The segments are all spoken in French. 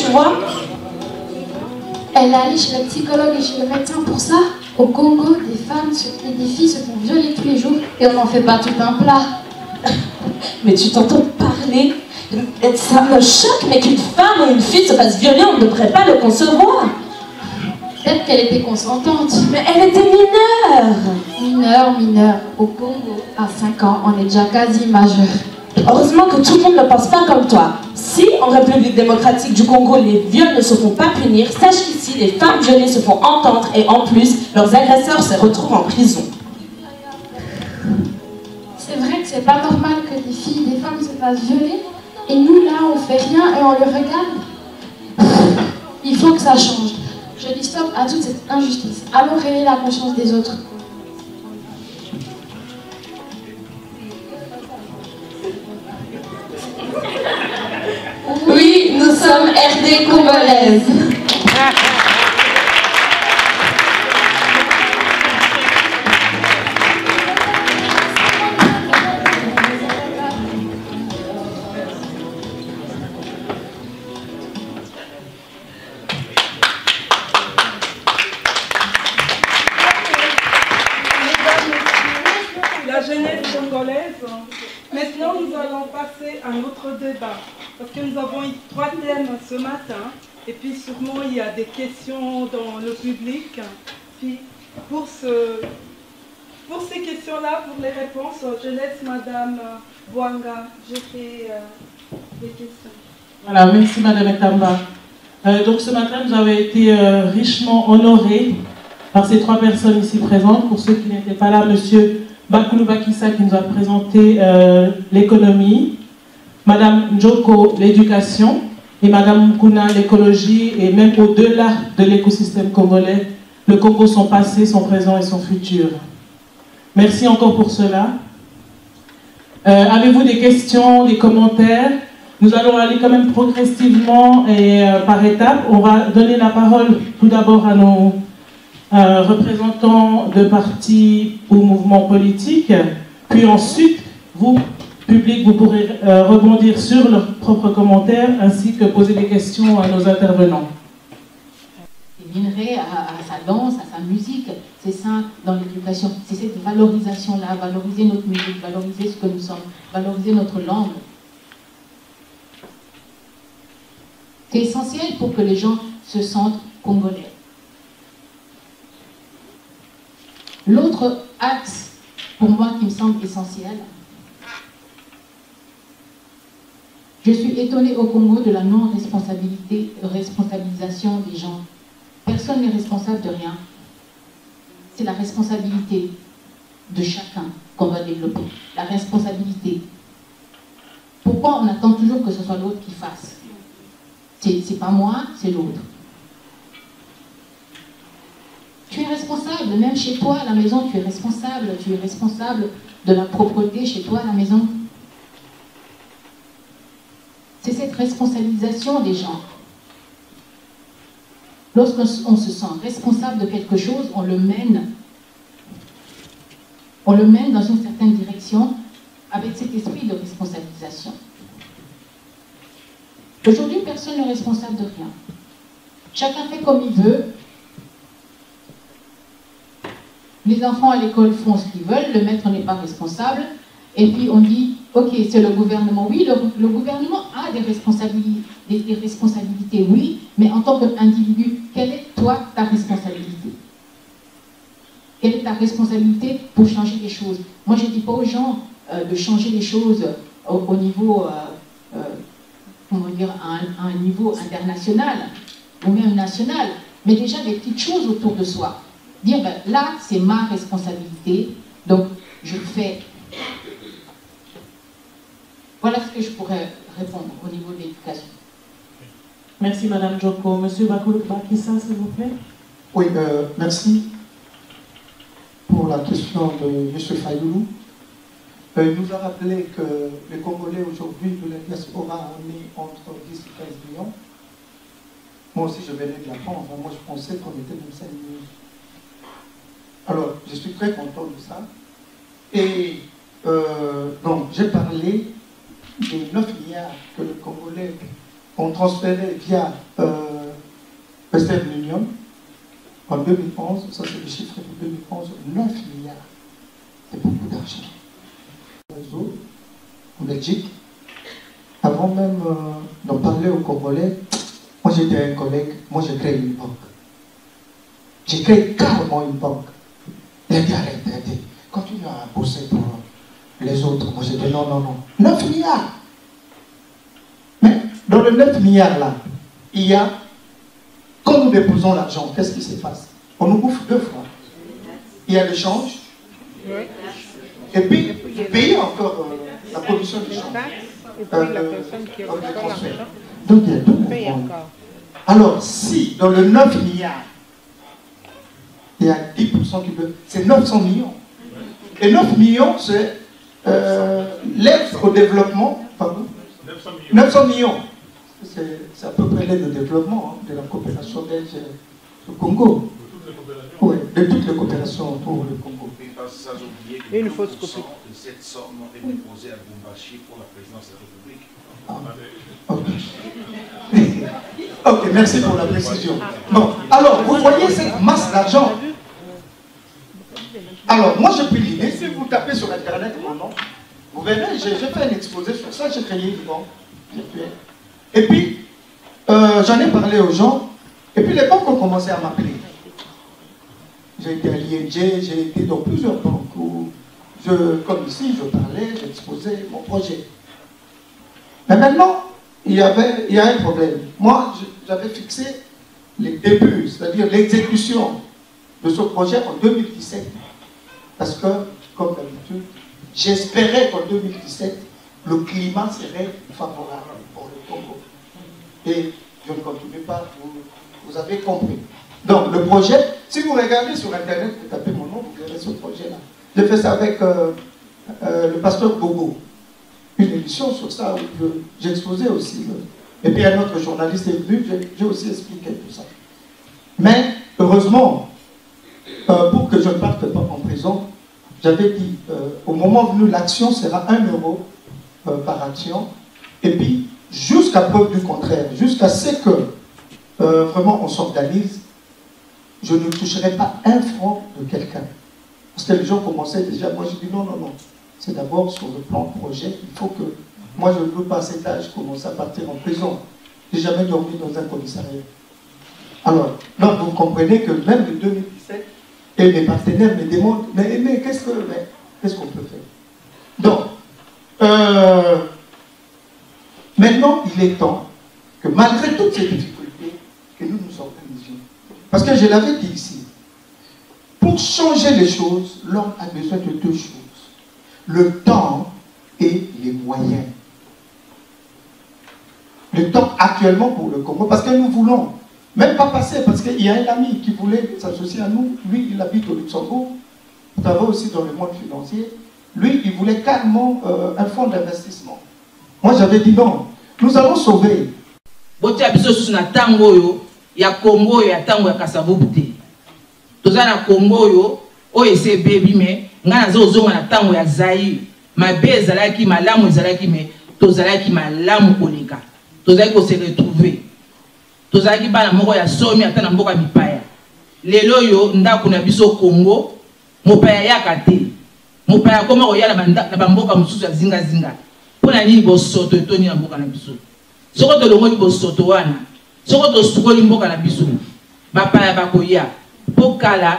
tu vois. Elle est allée chez le psychologue et chez le médecin pour ça. Au Congo, des femmes et des filles se font violer tous les jours et on n'en fait pas tout un plat. Mais tu t'entends parler? Ça me choque, mais qu'une femme ou une fille se fasse violer, on ne devrait pas le concevoir. Peut-être qu'elle était consentante. Mais elle était mineure. Mineure. Au Congo, à 5 ans, on est déjà quasi majeur. Heureusement que tout le monde ne pense pas comme toi. Si, en République démocratique du Congo, les viols ne se font pas punir, sache qu'ici, les femmes violées se font entendre et en plus, leurs agresseurs se retrouvent en prison. C'est vrai que c'est pas normal que des filles, des femmes se fassent violer et nous, là, on fait rien et on le regarde. Il faut que ça change. Je dis stop à toute cette injustice. Allons réveiller la conscience des autres. Oui, nous sommes RD congolaises. La jeunesse congolaise. Maintenant, nous allons passer à notre débat. Parce que nous avons eu 3 thèmes ce matin. Et puis sûrement, il y a des questions dans le public. Puis pour ces questions-là, pour les réponses, je laisse Madame Bouanga. Je fais des questions. Voilà, merci Madame Etamba. Donc ce matin, nous avons été richement honorés par ces 3 personnes ici présentes. Pour ceux qui n'étaient pas là, Monsieur Bakulu Bakissa qui nous a présenté l'économie, Madame Njoko l'éducation et Madame Mukuna l'écologie et même au-delà de l'écosystème congolais, le Congo son passé, son présent et son futur. Merci encore pour cela. Avez-vous des questions, des commentaires? Nous allons aller quand même progressivement et par étapes. On va donner la parole tout d'abord à nos représentants de partis ou mouvements politiques, puis ensuite, vous, public, vous pourrez rebondir sur leurs propres commentaires ainsi que poser des questions à nos intervenants. Les minerais à sa danse, à sa musique, c'est ça dans l'éducation, c'est cette valorisation-là, valoriser notre musique, valoriser ce que nous sommes, valoriser notre langue. C'est essentiel pour que les gens se sentent congolais. L'autre axe, pour moi, qui me semble essentiel, je suis étonnée au Congo de la non-responsabilisation des gens. Personne n'est responsable de rien. C'est la responsabilité de chacun qu'on va développer. La responsabilité. Pourquoi on attend toujours que ce soit l'autre qui fasse? C'est pas moi, c'est l'autre. Tu es responsable, même chez toi à la maison, tu es responsable de la propreté chez toi à la maison. C'est cette responsabilisation des gens. Lorsqu'on se sent responsable de quelque chose, on le mène dans une certaine direction avec cet esprit de responsabilisation. Aujourd'hui, personne n'est responsable de rien. Chacun fait comme il veut. Les enfants à l'école font ce qu'ils veulent, le maître n'est pas responsable. Et puis on dit, ok, c'est le gouvernement. Oui, le gouvernement a des responsabilités, oui, mais en tant qu'individu, quelle est toi ta responsabilité? Quelle est ta responsabilité pour changer les choses? Moi, je ne dis pas aux gens de changer les choses au niveau, comment dire, à un niveau international ou même national, mais déjà des petites choses autour de soi. Dire, ben, là, c'est ma responsabilité, donc je fais. Voilà ce que je pourrais répondre au niveau de l'éducation. Merci Madame Joko. Monsieur Bakulu Bakissa, s'il vous plaît. Oui, merci pour la question de M. Fayoulou. Il nous a rappelé que les Congolais aujourd'hui de la diaspora ont mis entre 10 et 15 millions. Moi aussi, je venais de la France. Moi, je pensais qu'on était même 5 millions. Alors, je suis très content de ça. Et donc, j'ai parlé des 9 milliards que les Congolais ont transféré via Western Union en 2011, ça c'est le chiffre de 2011, 9 milliards. C'est beaucoup d'argent. En Belgique, avant même d'en parler aux Congolais, moi j'étais un collègue, moi j'ai créé une banque. J'ai créé carrément une banque. Il a dit arrête, continue à bosser pour les autres. Moi j'ai dit non, non, non. 9 milliards. Mais dans les 9 milliards là, il y a, quand nous déposons l'argent, qu'est-ce qui se passe? On nous bouffe 2 fois. Il y a l'échange. Et puis, vous payez encore la commission d'échange. Donc il y a 2 mouvements. Alors, si dans le 9 milliards, il y a 10% qui veut, c'est 900 millions. Et 9 millions, c'est l'aide au développement, pardon, 900 millions. C'est à peu près l'aide au développement de la coopération belge au Congo. Oui, de toutes les coopérations pour le Congo. Et une fausse copie. Cette somme est déposée à Bumbashi pour la présidence de la République. Ok, merci pour la précision. Bon, alors, vous voyez cette masse d'argent. Alors, moi j'ai pris l'idée, si vous tapez sur Internet mon nom, vous verrez, j'ai fait un exposé sur ça, j'ai créé une banque virtuelle. Et puis, j'en ai parlé aux gens, et puis les banques ont commencé à m'appeler. J'ai été à l'ING, j'ai été dans plusieurs banques où, comme ici, je parlais, j'exposais mon projet. Mais maintenant, il y a un problème. Moi, j'avais fixé les débuts, c'est-à-dire l'exécution de ce projet en 2017. Parce que, comme d'habitude, j'espérais qu'en 2017, le climat serait favorable pour le Congo. Et je ne continue pas, vous avez compris. Donc, le projet, si vous regardez sur Internet, vous tapez mon nom, vous verrez ce projet-là. J'ai fait ça avec le pasteur Bobo. Une émission sur ça où j'exposais aussi. Et puis un autre journaliste est venu, j'ai aussi expliqué tout ça. Mais, heureusement, pour que je ne parte pas en prison, j'avais dit, au moment venu, l'action sera 1 euro par action. Et puis, jusqu'à preuve du contraire, jusqu'à ce que vraiment on s'organise, je ne toucherai pas 1 franc de quelqu'un. Parce que les gens commençaient déjà, moi je dis non, non, non. C'est d'abord sur le plan projet, il faut que, moi je ne veux pas à cet âge commencer à partir en prison. Je n'ai jamais dormi dans un commissariat. Alors, donc vous comprenez que même en 2017, et mes partenaires me demandent, mais qu'est-ce qu'on peut faire? Donc, maintenant il est temps que malgré toutes ces difficultés, que nous nous organisions. Parce que je l'avais dit ici, pour changer les choses, l'homme a besoin de 2 choses. Le temps et les moyens. Le temps actuellement pour le Congo, parce que nous voulons, même pas passer, parce qu'il y a un ami qui voulait s'associer à nous, lui il habite au Luxembourg, il travaille aussi dans le monde financier, lui il voulait carrément un fonds d'investissement. Moi j'avais dit non, nous allons sauver. Ya Congo ya tango ya Kasabubute. Tozana Congo yo OEC baby me ngana zozonga na tango ya Zaïre. Mabe ezalaki malamu ezalaki me tozalaki malamu koleka. Tozalaki ko se retrouver. Tozalaki bana moko ya somi ata na mboka mipaya. Lelo yo ndako na biso Congo mopaya yaka te. Mopaya koma ko yala na bamboka mususu ya zinga zinga. Pona nini bo soto etoni na mboka na biso. Soko to longo bo soto wana. Soko to sukoli mboka na biso bapaya bakoya pokala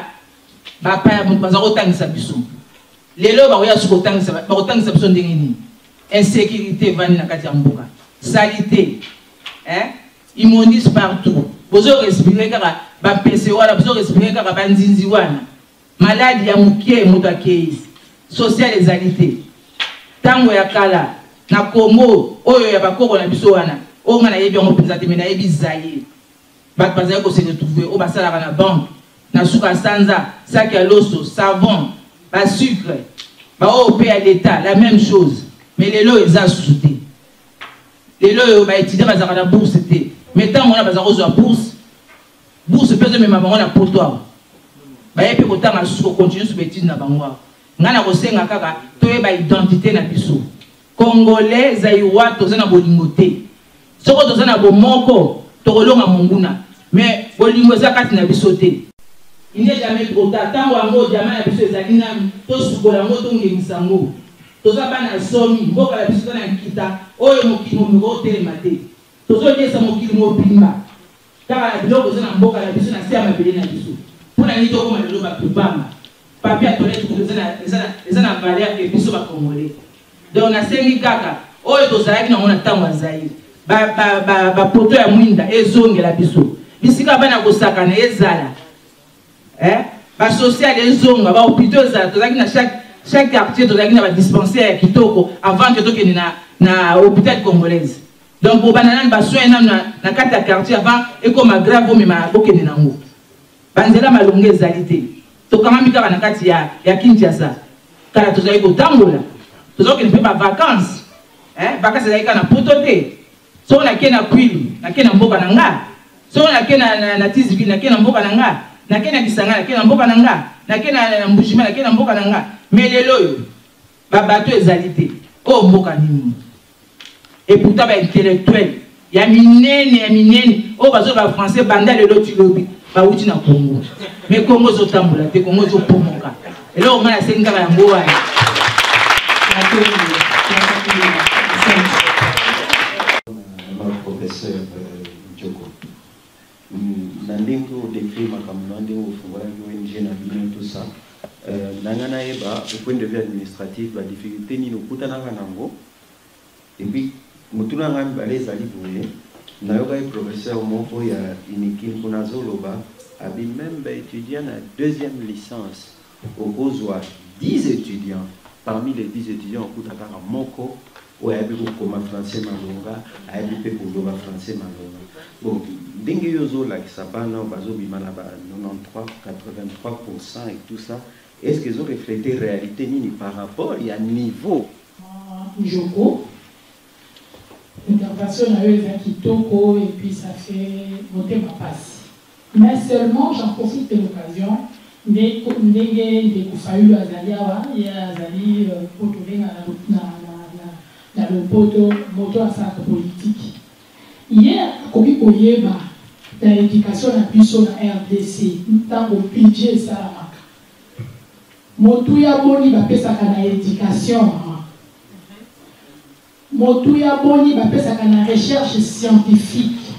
bapaya baza kotangisa biso lelo bakoya suko bakotangisa biso ndenge nini insécurité vani na kati ya mboka salité immondice partout bozo respirer kaka bapese wana bozo respirer kaka banzinzi wana maladie ya mukie moto akei social ezalité tango ya kala na Congo oyo ya bakoko na biso wana on a eu bien représenté, mais on a eu Zaïre. Bazali ko se retrouver au basala na banque, na suka sanza, sac à l'osso, savon, ba sucre, ba au pays à l'État, la même chose. Mais les lots ils ont sous-souté. Les lots ba étudier bazala na bourse c'était. Mais tant on a bazala aux bourse, bourse peut même maman on a pour toi. Ba yepe ko tanga sous continuer sous étude na bangwa. Ngana ko senga kaka to ba identité na biso. Congolais Zaïrois tozana bolingoté. Soko tozana bomoko, tokolonga monguna. Mais bolingo eza kati na biso te. Il n'est jamais trop tard. Tant que diamant na biso ezali nanu, to sukola ngo to ngengisa ngo. Toza bana somi, mboka la biso na kita, oyo mokili mo telema te. Tozo yesa mokili mo bimba. Kaka la biloko zana mboka la biso na sia mabele na biso. Pona ni to koma lelo ba kubama. Papier à toilette ko zana valeur ke biso ba congolais. Donc na sengi kaka, oyo tozalaki na ngona tango azali. Ba poto ya mwinda ezongela biso. Bisika bana kosaka na ezala. Ba social ezonga, ba hôpital ezala, tozalaki na chaque quartier tozalaki na ba dispensaire kitoko avant que tokende na hôpital congolaise. Donc pour banana ba soin na kati ya quartier avant ekoma grave mais ma bokende nango. Banzela malonge ezali te. Tokama mika na kati ya Kinshasa. Kala tozali ko tambola. Tozali ko ba vacances. Vacances ezali kana poto te. So na kena kwili, na kena mboka na nga. So na kena na tiziki, na kena mboka na nga. Na kena Kisanga, na kena mboka na nga. Na kena Mbushima, na kena mboka na nga. Mais lelo yo ba bato ezali te. O mboka nini. Et pourtant ba intellectuel, ya minene, o bazo ba français banda lelo tilobi, ba uti na Congo. Mais Congo zo tambola te, Congo zo pomoka. Et là on m'a senga ba ngoa. Professeur Djoko. Nandingo décrit ma campagne au fond ONG na bino tout ça. Nangana eba au point de vue administratif la difficulté ni no kutana nango. Et puis mutuna ngami baleza liboye. Nayoka professeur moko ya inikin kuna zoloba abi même étudiant na deuxième licence au Kozwa 10 étudiants. Parmi les 10 étudiants au kutaka moko ou à comme français malonga, à pour le français malonga. Bon, dingue yozo la qui s'abana bazo bimana 93-83% et tout ça. Est-ce qu'ils ont reflété réalité ni par rapport il y a niveau? Joko, l'intervention a eu un kitoko et puis ça fait voter ma passe. Mais seulement j'en profite de l'occasion. Ndenge kufaulu azali awa ya azali potolenga na le moto à sa politique. Hier, koki koyeba na éducation na biso na RDC, ntango budget salamaka. Motu ya boni bapesaka na éducation. Motu ya boni bapesaka na recherche scientifique.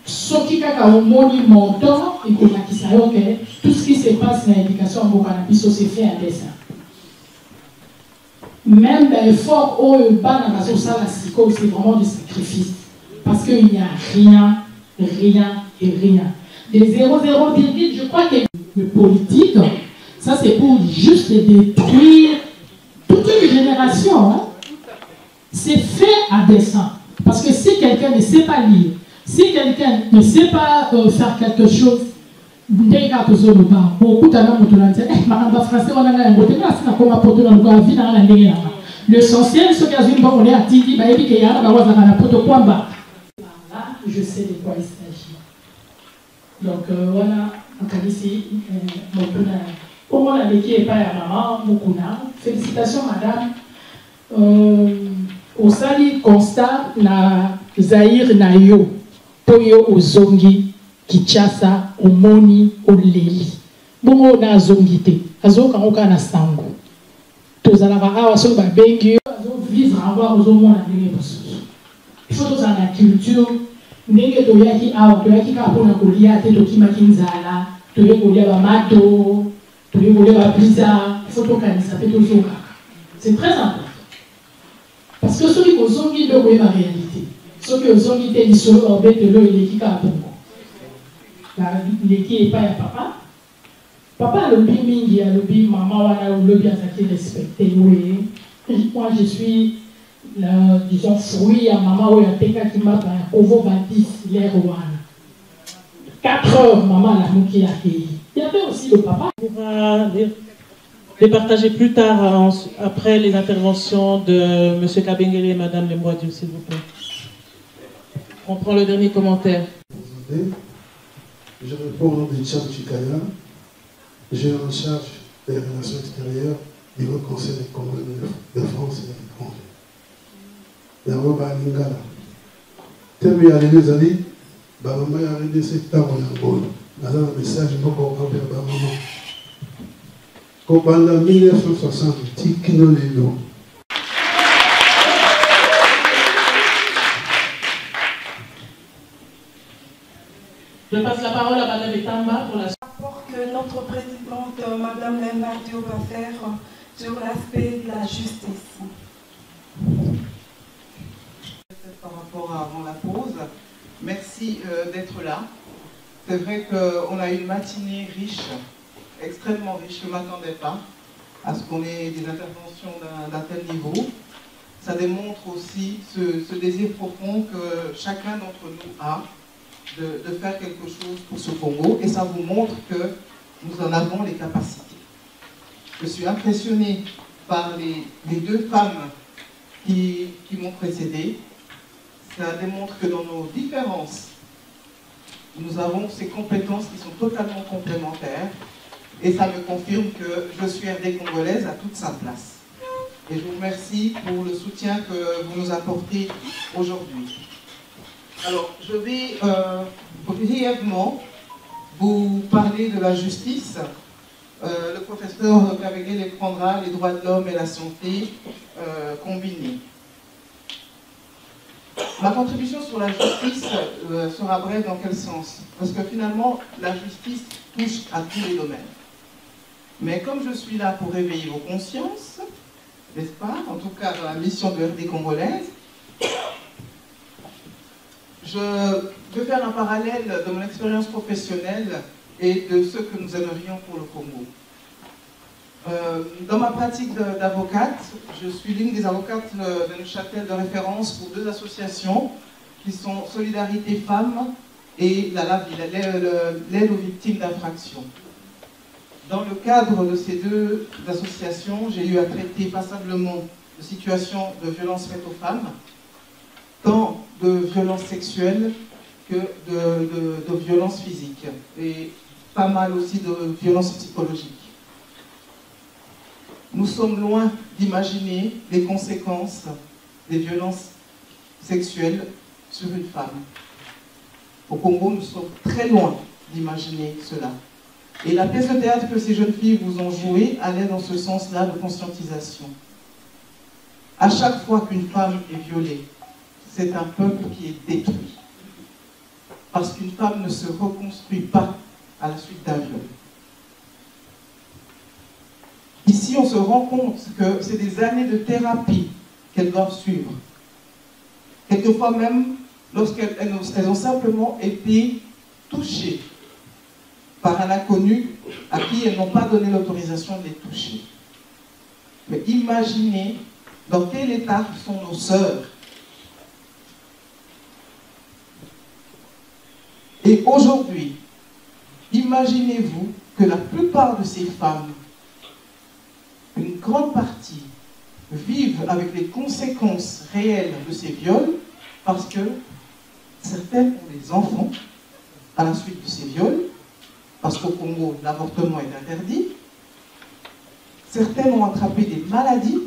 Soki kaka omoni montant, ekolakisa yo ke tout ce qui se passe na éducation mboka na biso se fait en dessin. Même l'effort au bas dans la c'est vraiment du sacrifice. Parce qu'il n'y a rien. Des 0,0, je crois que le politique, ça c'est pour juste détruire toute une génération. Hein. C'est fait à dessein. Parce que si quelqu'un ne sait pas lire, si quelqu'un ne sait pas faire quelque chose, l'essentiel, ce qu'il y a une bonne à Titi, je sais de quoi il s'agit. Donc voilà, ici, pour moi, la qui est pas à maman, Mukuna. Félicitations, madame. Au sali constat, na Zahir Nayo, Toyo Ozongi. Kinshasa, Omoni, Oleli. Bongo na zongite. Azoka oka na sango. Tozalaka awa so ba bengi azo vivre avoir aux mona ndenge basusu. Il faut toza na culture ndenge toyaki awa toyaki ka pona kolia te tokimaki nzala, toye kolia ba mato, toye kolia ba pizza, il faut tokanisa pe tozoka. C'est très important. Parce que celui ko zongi de koyeba réalité. Ceux qui ozongi te lisolo obete lo ileki ka pongo. L'équipe n'est pas à papa. Papa le mingi a lobby, maman a le lobby à s'acquérir respecté. Oui. Moi je suis, disons, fruit à maman ou à Teka qui m'a fait Ovo Baptiste, l'air ouane. 4 heures, maman l'a mouki a accueilli. Il y avait aussi le papa. On va les partager plus tard, après les interventions de M. Kabengele et Mme Lemboadieu, s'il vous plaît. On prend le dernier commentaire. Je réponds au nom de Tchad Chikaya. J'ai en charge des relations extérieures du Haut Conseil des Congolais de France et de l'étranger. Yaroba Lingala. thème ya lelo ezali bamama ya RDC ntango ya ngolo. Naza na message moko envers bamama. Kobanda 1960 tikino lelo. Je passe la parole à Madame Etamba pour la... rapport que notre présidente, Madame Lembardio, va faire sur l'aspect de la justice. Par rapport à avant la pause, merci d'être là. C'est vrai qu'on a eu une matinée riche, extrêmement riche. Je ne m'attendais pas à ce qu'on ait des interventions d'un tel niveau. Ça démontre aussi ce désir profond que chacun d'entre nous a de faire quelque chose pour ce Congo, et ça vous montre que nous en avons les capacités. Je suis impressionnée par les deux femmes qui m'ont précédée. Ça démontre que dans nos différences, nous avons ces compétences qui sont totalement complémentaires, et ça me confirme que je suis RD congolaise à toute sa place. Et je vous remercie pour le soutien que vous nous apportez aujourd'hui. Alors, je vais brièvement vous parler de la justice. Le professeur Kabengele prendra les droits de l'homme et la santé combinés. Ma contribution sur la justice sera brève dans quel sens? Parce que finalement, la justice touche à tous les domaines. Mais comme je suis là pour réveiller vos consciences, n'est-ce pas? En tout cas, dans la mission de RD congolaise, je veux faire un parallèle de mon expérience professionnelle et de ce que nous aimerions pour le Congo. Dans ma pratique d'avocate, je suis l'une des avocates de Neuchâtel de référence pour deux associations qui sont Solidarité Femmes et l'aide aux victimes d'infractions. Dans le cadre de ces deux associations, j'ai eu à traiter passablement de situations de violences faites aux femmes, tant de violences sexuelles que de violences physiques, et pas mal aussi de violences psychologiques. Nous sommes loin d'imaginer les conséquences des violences sexuelles sur une femme. Au Congo, nous sommes très loin d'imaginer cela. Et la pièce de théâtre que ces jeunes filles vous ont jouée allait dans ce sens-là de conscientisation. À chaque fois qu'une femme est violée, c'est un peuple qui est détruit. Parce qu'une femme ne se reconstruit pas à la suite d'un viol. Ici, on se rend compte que c'est des années de thérapie qu'elles doivent suivre. Quelquefois même, lorsqu'elles ont simplement été touchées par un inconnu à qui elles n'ont pas donné l'autorisation de les toucher. Mais imaginez dans quel état sont nos sœurs. Et aujourd'hui, imaginez-vous que la plupart de ces femmes, une grande partie, vivent avec les conséquences réelles de ces viols parce que certaines ont des enfants à la suite de ces viols, parce qu'au Congo, l'avortement est interdit. Certaines ont attrapé des maladies,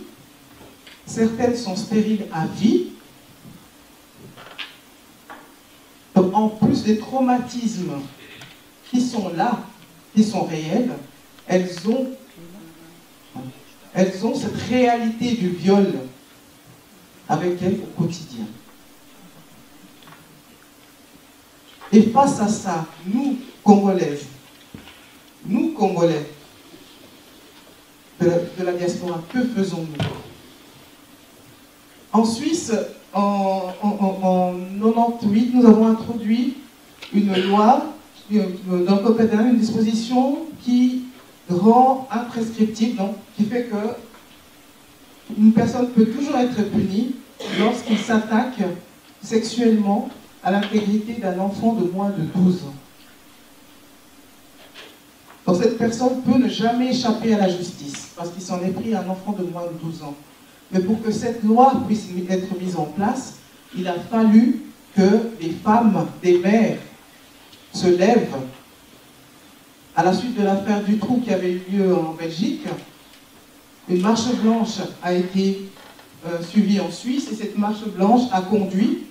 certaines sont stériles à vie. Donc, en plus des traumatismes qui sont là, qui sont réels, elles ont cette réalité du viol avec elles au quotidien. Et face à ça, nous, Congolaises, nous, Congolais de la diaspora, que faisons-nous? En Suisse, en 98, nous avons introduit une loi dans le code pénal, une disposition qui rend imprescriptible, donc qui fait que une personne peut toujours être punie lorsqu'il s'attaque sexuellement à l'intégrité d'un enfant de moins de 12 ans. Donc cette personne peut ne jamais échapper à la justice parce qu'il s'en est pris à un enfant de moins de 12 ans. Mais pour que cette loi puisse être mise en place, il a fallu que les femmes, des mères, se lèvent. À la suite de l'affaire Dutroux qui avait eu lieu en Belgique, une marche blanche a été suivie en Suisse et cette marche blanche a conduit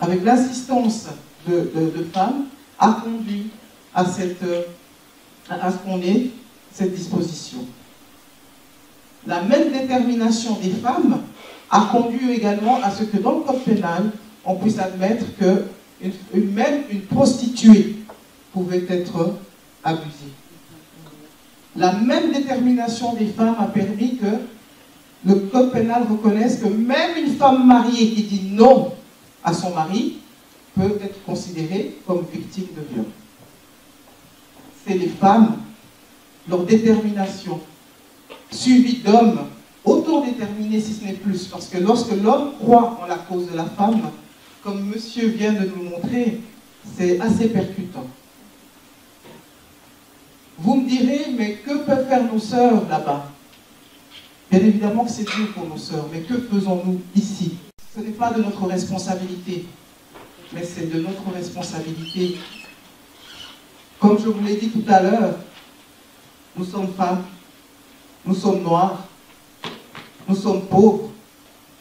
avec l'assistance de femmes, a conduit à ce qu'on ait cette disposition. La même détermination des femmes a conduit également à ce que dans le code pénal, on puisse admettre que même une prostituée pouvait être abusée. La même détermination des femmes a permis que le code pénal reconnaisse que même une femme mariée qui dit non à son mari peut être considérée comme victime de viol. C'est les femmes, leur détermination, suivie d'hommes autodéterminés si ce n'est plus, parce que lorsque l'homme croit en la cause de la femme, comme monsieur vient de nous montrer, c'est assez percutant. Vous me direz, mais que peuvent faire nos sœurs là-bas? Bien évidemment que c'est dur pour nos sœurs, mais que faisons-nous ici? Ce n'est pas de notre responsabilité, mais c'est de notre responsabilité. Comme je vous l'ai dit tout à l'heure, nous sommes femmes, nous sommes noires, nous sommes pauvres,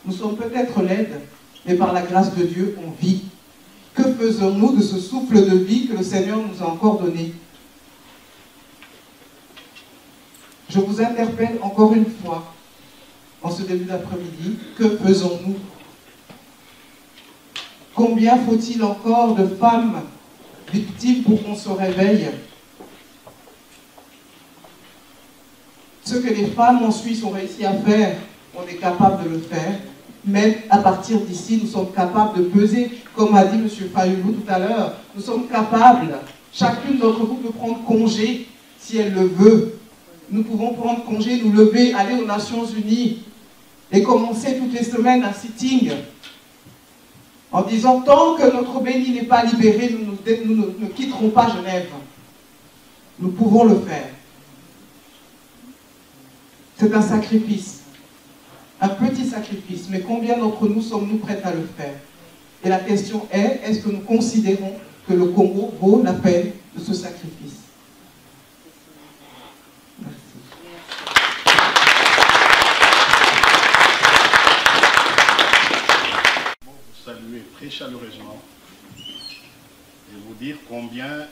nous sommes peut-être laides, mais par la grâce de Dieu, on vit. Que faisons-nous de ce souffle de vie que le Seigneur nous a encore donné? Je vous interpelle encore une fois, en ce début d'après-midi, que faisons-nous? Combien faut-il encore de femmes victimes pour qu'on se réveille? Ce que les femmes en Suisse ont réussi à faire, on est capable de le faire. Même à partir d'ici, nous sommes capables de peser, comme a dit M. Fayoulou tout à l'heure, nous sommes capables, chacune d'entre vous, de prendre congé, si elle le veut. Nous pouvons prendre congé, nous lever, aller aux Nations Unies et commencer toutes les semaines un sitting en disant tant que notre béni n'est pas libéré, nous ne quitterons pas Genève. Nous pouvons le faire. C'est un sacrifice. Un petit sacrifice, mais combien d'entre nous sommes-nous prêts à le faire? Et la question est, est-ce que nous considérons que le Congo vaut la peine de ce sacrifice? Merci. Vous saluer très chaleureusement et vous dire combien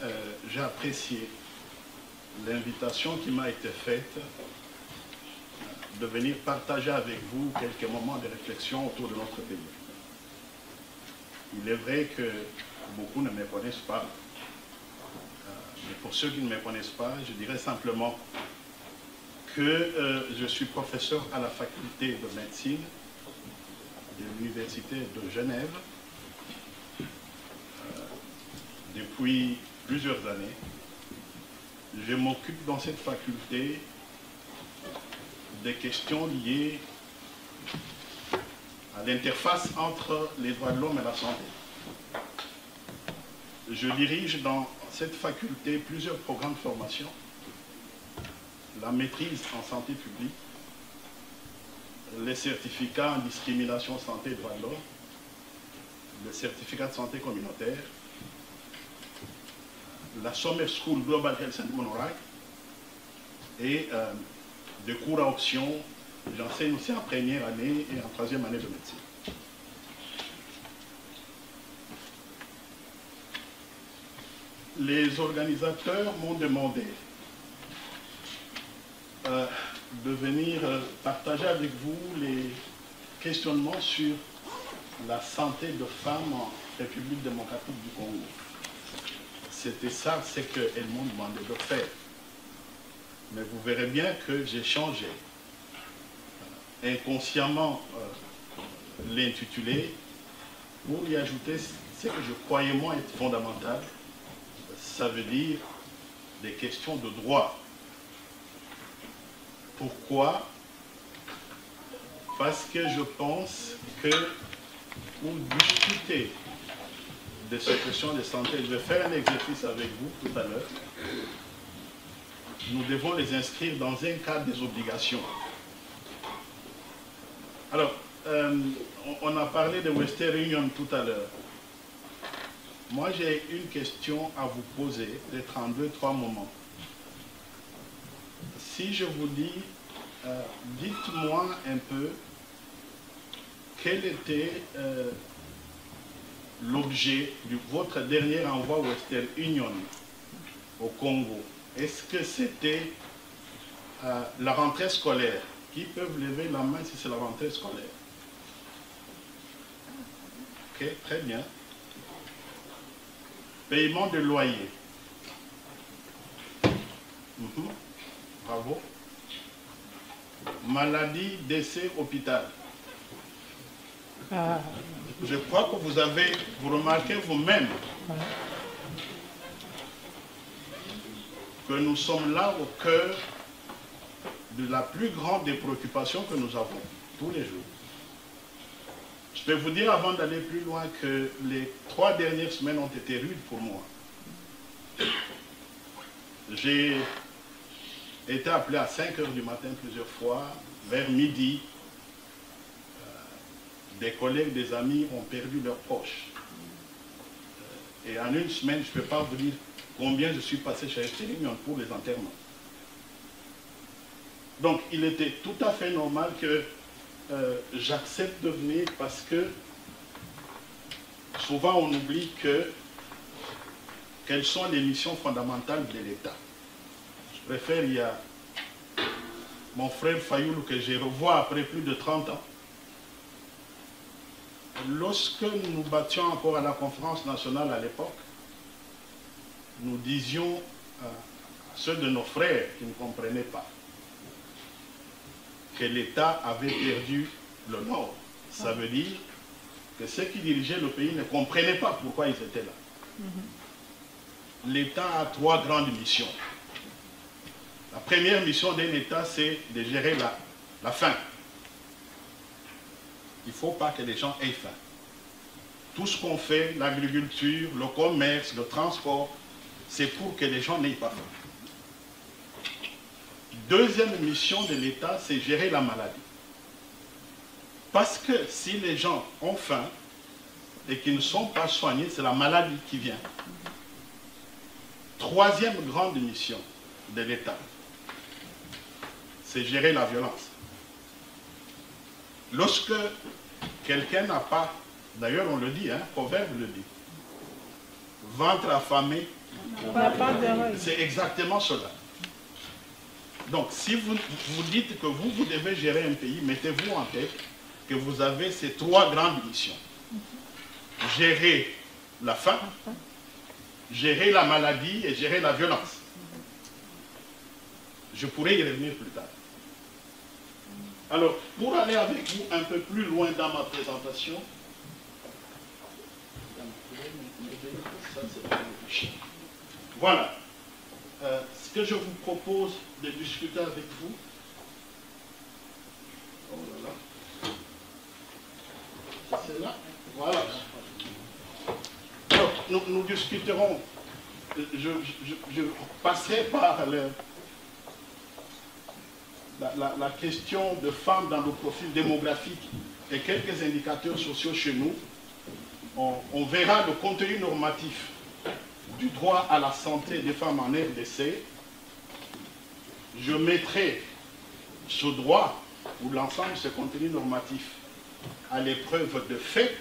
j'ai apprécié l'invitation qui m'a été faite de venir partager avec vous quelques moments de réflexion autour de notre pays. Il est vrai que beaucoup ne me connaissent pas, mais pour ceux qui ne me connaissent pas, je dirais simplement que je suis professeur à la faculté de médecine de l'Université de Genève depuis plusieurs années. Je m'occupe dans cette faculté des questions liées à l'interface entre les droits de l'homme et la santé. Je dirige dans cette faculté plusieurs programmes de formation, la maîtrise en santé publique, les certificats en discrimination santé et droits de l'homme, le certificat de santé communautaire, la Summer School Global Health and Human Rights et des cours à option. J'enseigne aussi en première année et en troisième année de médecine. Les organisateurs m'ont demandé de venir partager avec vous les questionnements sur la santé de femmes en République démocratique du Congo. C'était ça, c'est qu'elles m'ont demandé de faire. Mais vous verrez bien que j'ai changé inconsciemment l'intitulé pour y ajouter ce que je croyais moi être fondamental. Ça veut dire des questions de droit. Pourquoi? Parce que je pense que pour discuter de ces questions de santé, je vais faire un exercice avec vous tout à l'heure. Nous devons les inscrire dans un cadre des obligations. Alors, on a parlé de Western Union tout à l'heure. Moi, j'ai une question à vous poser, peut-être en 2-3 moments. Si je vous dis, dites-moi un peu quelle était l'objet de votre dernier envoi Western Union au Congo? Est-ce que c'était la rentrée scolaire? Qui peuvent lever la main si c'est la rentrée scolaire? Ok, très bien. Paiement de loyer. Bravo. Maladie, décès, hôpital. Je crois que vous remarquez vous-même que nous sommes là au cœur de la plus grande des préoccupations que nous avons tous les jours. Je peux vous dire avant d'aller plus loin que les 3 dernières semaines ont été rudes pour moi. J'ai été appelé à 5 h du matin plusieurs fois, vers midi. Des collègues, des amis ont perdu leurs proches. Et en une semaine, je ne peux pas vous dire combien je suis passé chez Western Union pour les enterrements. Donc, il était tout à fait normal que j'accepte de venir parce que souvent on oublie quelles sont les missions fondamentales de l'État. Je préfère, il y a mon frère Fayoulou que je revois après plus de 30 ans. Lorsque nous battions encore à la conférence nationale à l'époque, nous disions à ceux de nos frères qui ne comprenaient pas que l'État avait perdu le Nord. Ça veut dire que ceux qui dirigeaient le pays ne comprenaient pas pourquoi ils étaient là. L'État a 3 grandes missions. La première mission d'un État, c'est de gérer la faim. Il ne faut pas que les gens aient faim. Tout ce qu'on fait, l'agriculture, le commerce, le transport, c'est pour que les gens n'aient pas faim. Deuxième mission de l'État, c'est gérer la maladie. Parce que si les gens ont faim et qu'ils ne sont pas soignés, c'est la maladie qui vient. Troisième grande mission de l'État, c'est gérer la violence. Lorsque quelqu'un n'a pas, d'ailleurs on le dit, Proverbe le dit, ventre affamé, c'est exactement cela. Donc si vous dites que vous devez gérer un pays, mettez-vous en tête que vous avez ces 3 grandes missions. Gérer la faim, gérer la maladie et gérer la violence. Je pourrais y revenir plus tard. Alors, pour aller avec vous un peu plus loin dans ma présentation, voilà. Ce que je vous propose de discuter avec vous, oh là là, c'est là, voilà. Alors, nous discuterons, je passerai par la question de femmes dans le profil démographique et quelques indicateurs sociaux chez nous. On verra le contenu normatif du droit à la santé des femmes en RDC. Je mettrai ce droit ou l'ensemble de ce contenu normatif à l'épreuve de fait.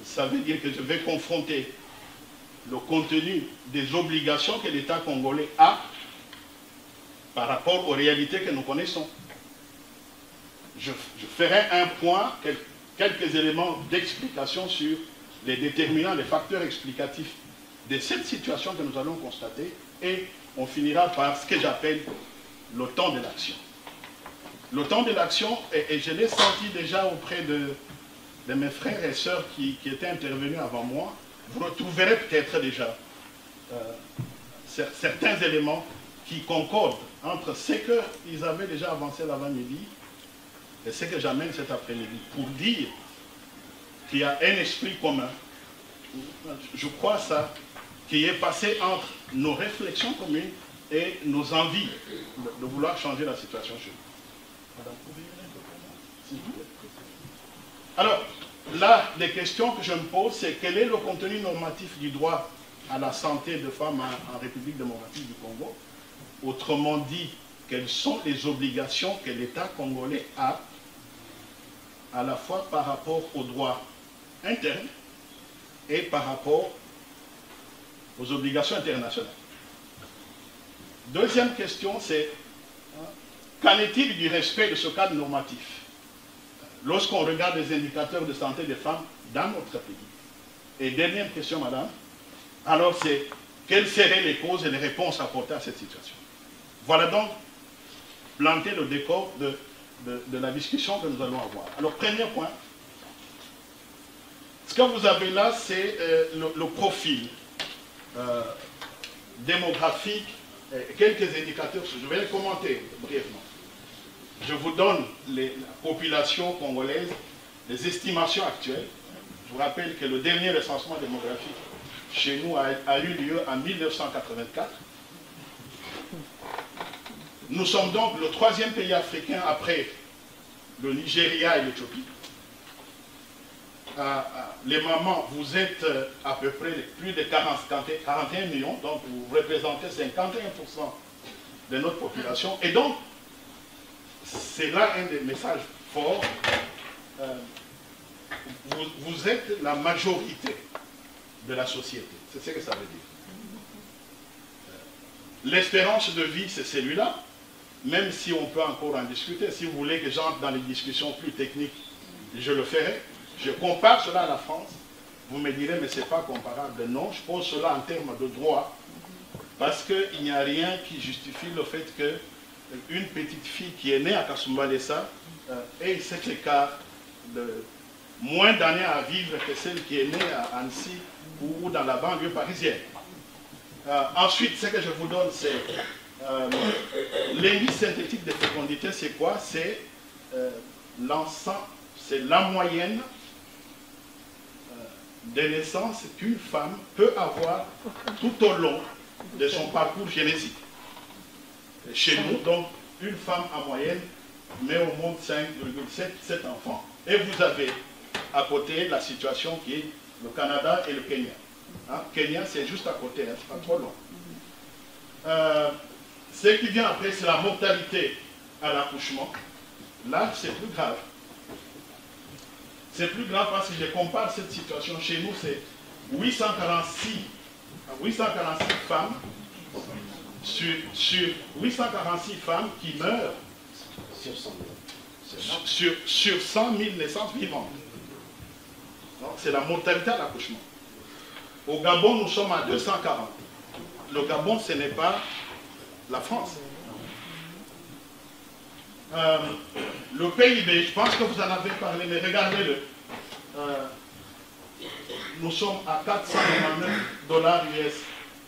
Ça veut dire que je vais confronter le contenu des obligations que l'État congolais a par rapport aux réalités que nous connaissons. Je ferai un point, quelques éléments d'explication sur les déterminants, les facteurs explicatifs de cette situation que nous allons constater, et on finira par ce que j'appelle le temps de l'action. Le temps de l'action, et je l'ai senti déjà auprès de mes frères et sœurs qui étaient intervenus avant moi, vous retrouverez peut-être déjà certains éléments qui concordent entre ce qu'ils avaient déjà avancé l'avant-midi et ce que j'amène cet après-midi, pour dire qu'il y a un esprit commun, je crois ça, qui est passé entre nos réflexions communes et nos envies de vouloir changer la situation chez nous. Madame, pouvez-vous un peu pour moi, s'il vous plaît? Alors, là, les questions que je me pose, c'est quel est le contenu normatif du droit à la santé de femmes en République démocratique du Congo? Autrement dit, quelles sont les obligations que l'État congolais a, à la fois par rapport au droit interne et par rapport aux obligations internationales. Deuxième question, c'est qu'en est-il du respect de ce cadre normatif lorsqu'on regarde les indicateurs de santé des femmes dans notre pays? Et dernière question, madame, alors c'est quelles seraient les causes et les réponses apportées à cette situation? Voilà donc planter le décor de la discussion que nous allons avoir. Alors, premier point, ce que vous avez là, c'est le profil démographique, quelques indicateurs, je vais les commenter brièvement. Je vous donne la population congolaise, les estimations actuelles. Je vous rappelle que le dernier recensement démographique chez nous a eu lieu en 1984. Nous sommes donc le 3e pays africain après le Nigeria et l'Éthiopie. Les mamans, vous êtes à peu près plus de 41 millions, donc vous représentez 51% de notre population. Et donc, c'est là un des messages forts. Vous êtes la majorité de la société. C'est ce que ça veut dire. L'espérance de vie, c'est celui-là, même si on peut encore en discuter. Si vous voulez que j'entre dans les discussions plus techniques, je le ferai. Je compare cela à la France. Vous me direz, mais ce n'est pas comparable. Non, je pose cela en termes de droit, parce qu'il n'y a rien qui justifie le fait qu'une petite fille qui est née à Kasumbalesa ait cet écart de moins d'années à vivre que celle qui est née à Annecy ou dans la banlieue parisienne. Ensuite, ce que je vous donne, c'est l'indice synthétique de fécondité. C'est quoi? C'est l'ensemble, c'est la moyenne des naissances qu'une femme peut avoir tout au long de son parcours génétique. Chez nous, donc, une femme en moyenne met au monde 5,7 enfants. Et vous avez à côté la situation qui est le Canada et le Kenya. Kenya, c'est juste à côté, c'est pas trop loin. Ce qui vient après, c'est la mortalité à l'accouchement. Là, c'est plus grave. C'est plus grave parce que je compare cette situation. Chez nous, c'est 846 femmes sur 846 femmes qui meurent sur 100 000 naissances vivantes. C'est la mortalité à l'accouchement. Au Gabon, nous sommes à 240. Le Gabon, ce n'est pas la France. Le PIB, je pense que vous en avez parlé, mais regardez-le. Nous sommes à 499 $ US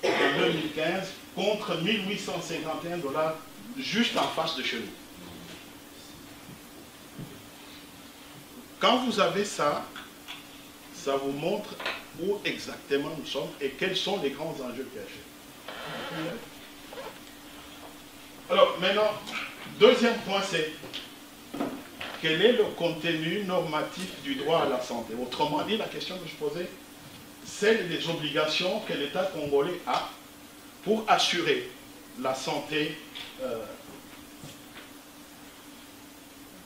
en 2015 contre 1851 $ juste en face de chez nous. Quand vous avez ça, ça vous montre où exactement nous sommes et quels sont les grands enjeux cachés. Alors maintenant, deuxième point, c'est quel est le contenu normatif du droit à la santé? Autrement dit, la question que je posais, c'est les obligations que l'État congolais a pour assurer la santé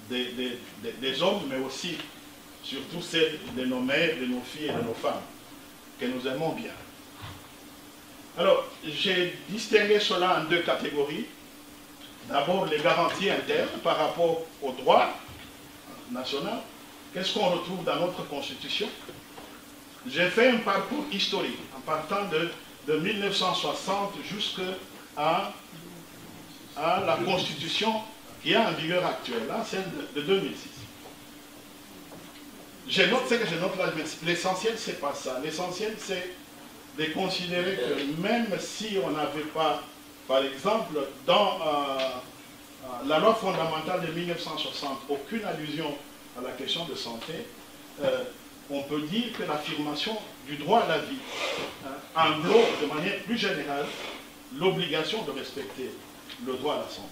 des hommes, mais aussi, surtout celle de nos mères, de nos filles et de nos femmes, que nous aimons bien. Alors, j'ai distingué cela en deux catégories. D'abord, les garanties internes par rapport au droit national. Qu'est-ce qu'on retrouve dans notre Constitution? J'ai fait un parcours historique, en partant de 1960 jusqu'à la Constitution qui est en vigueur actuelle, hein, celle de 2006. Je note ce que je note là, l'essentiel, c'est pas ça. L'essentiel, c'est de considérer que même si on n'avait pas, par exemple, dans la loi fondamentale de 1960, aucune allusion à la question de santé, on peut dire que l'affirmation du droit à la vie englobe de manière plus générale l'obligation de respecter le droit à la santé.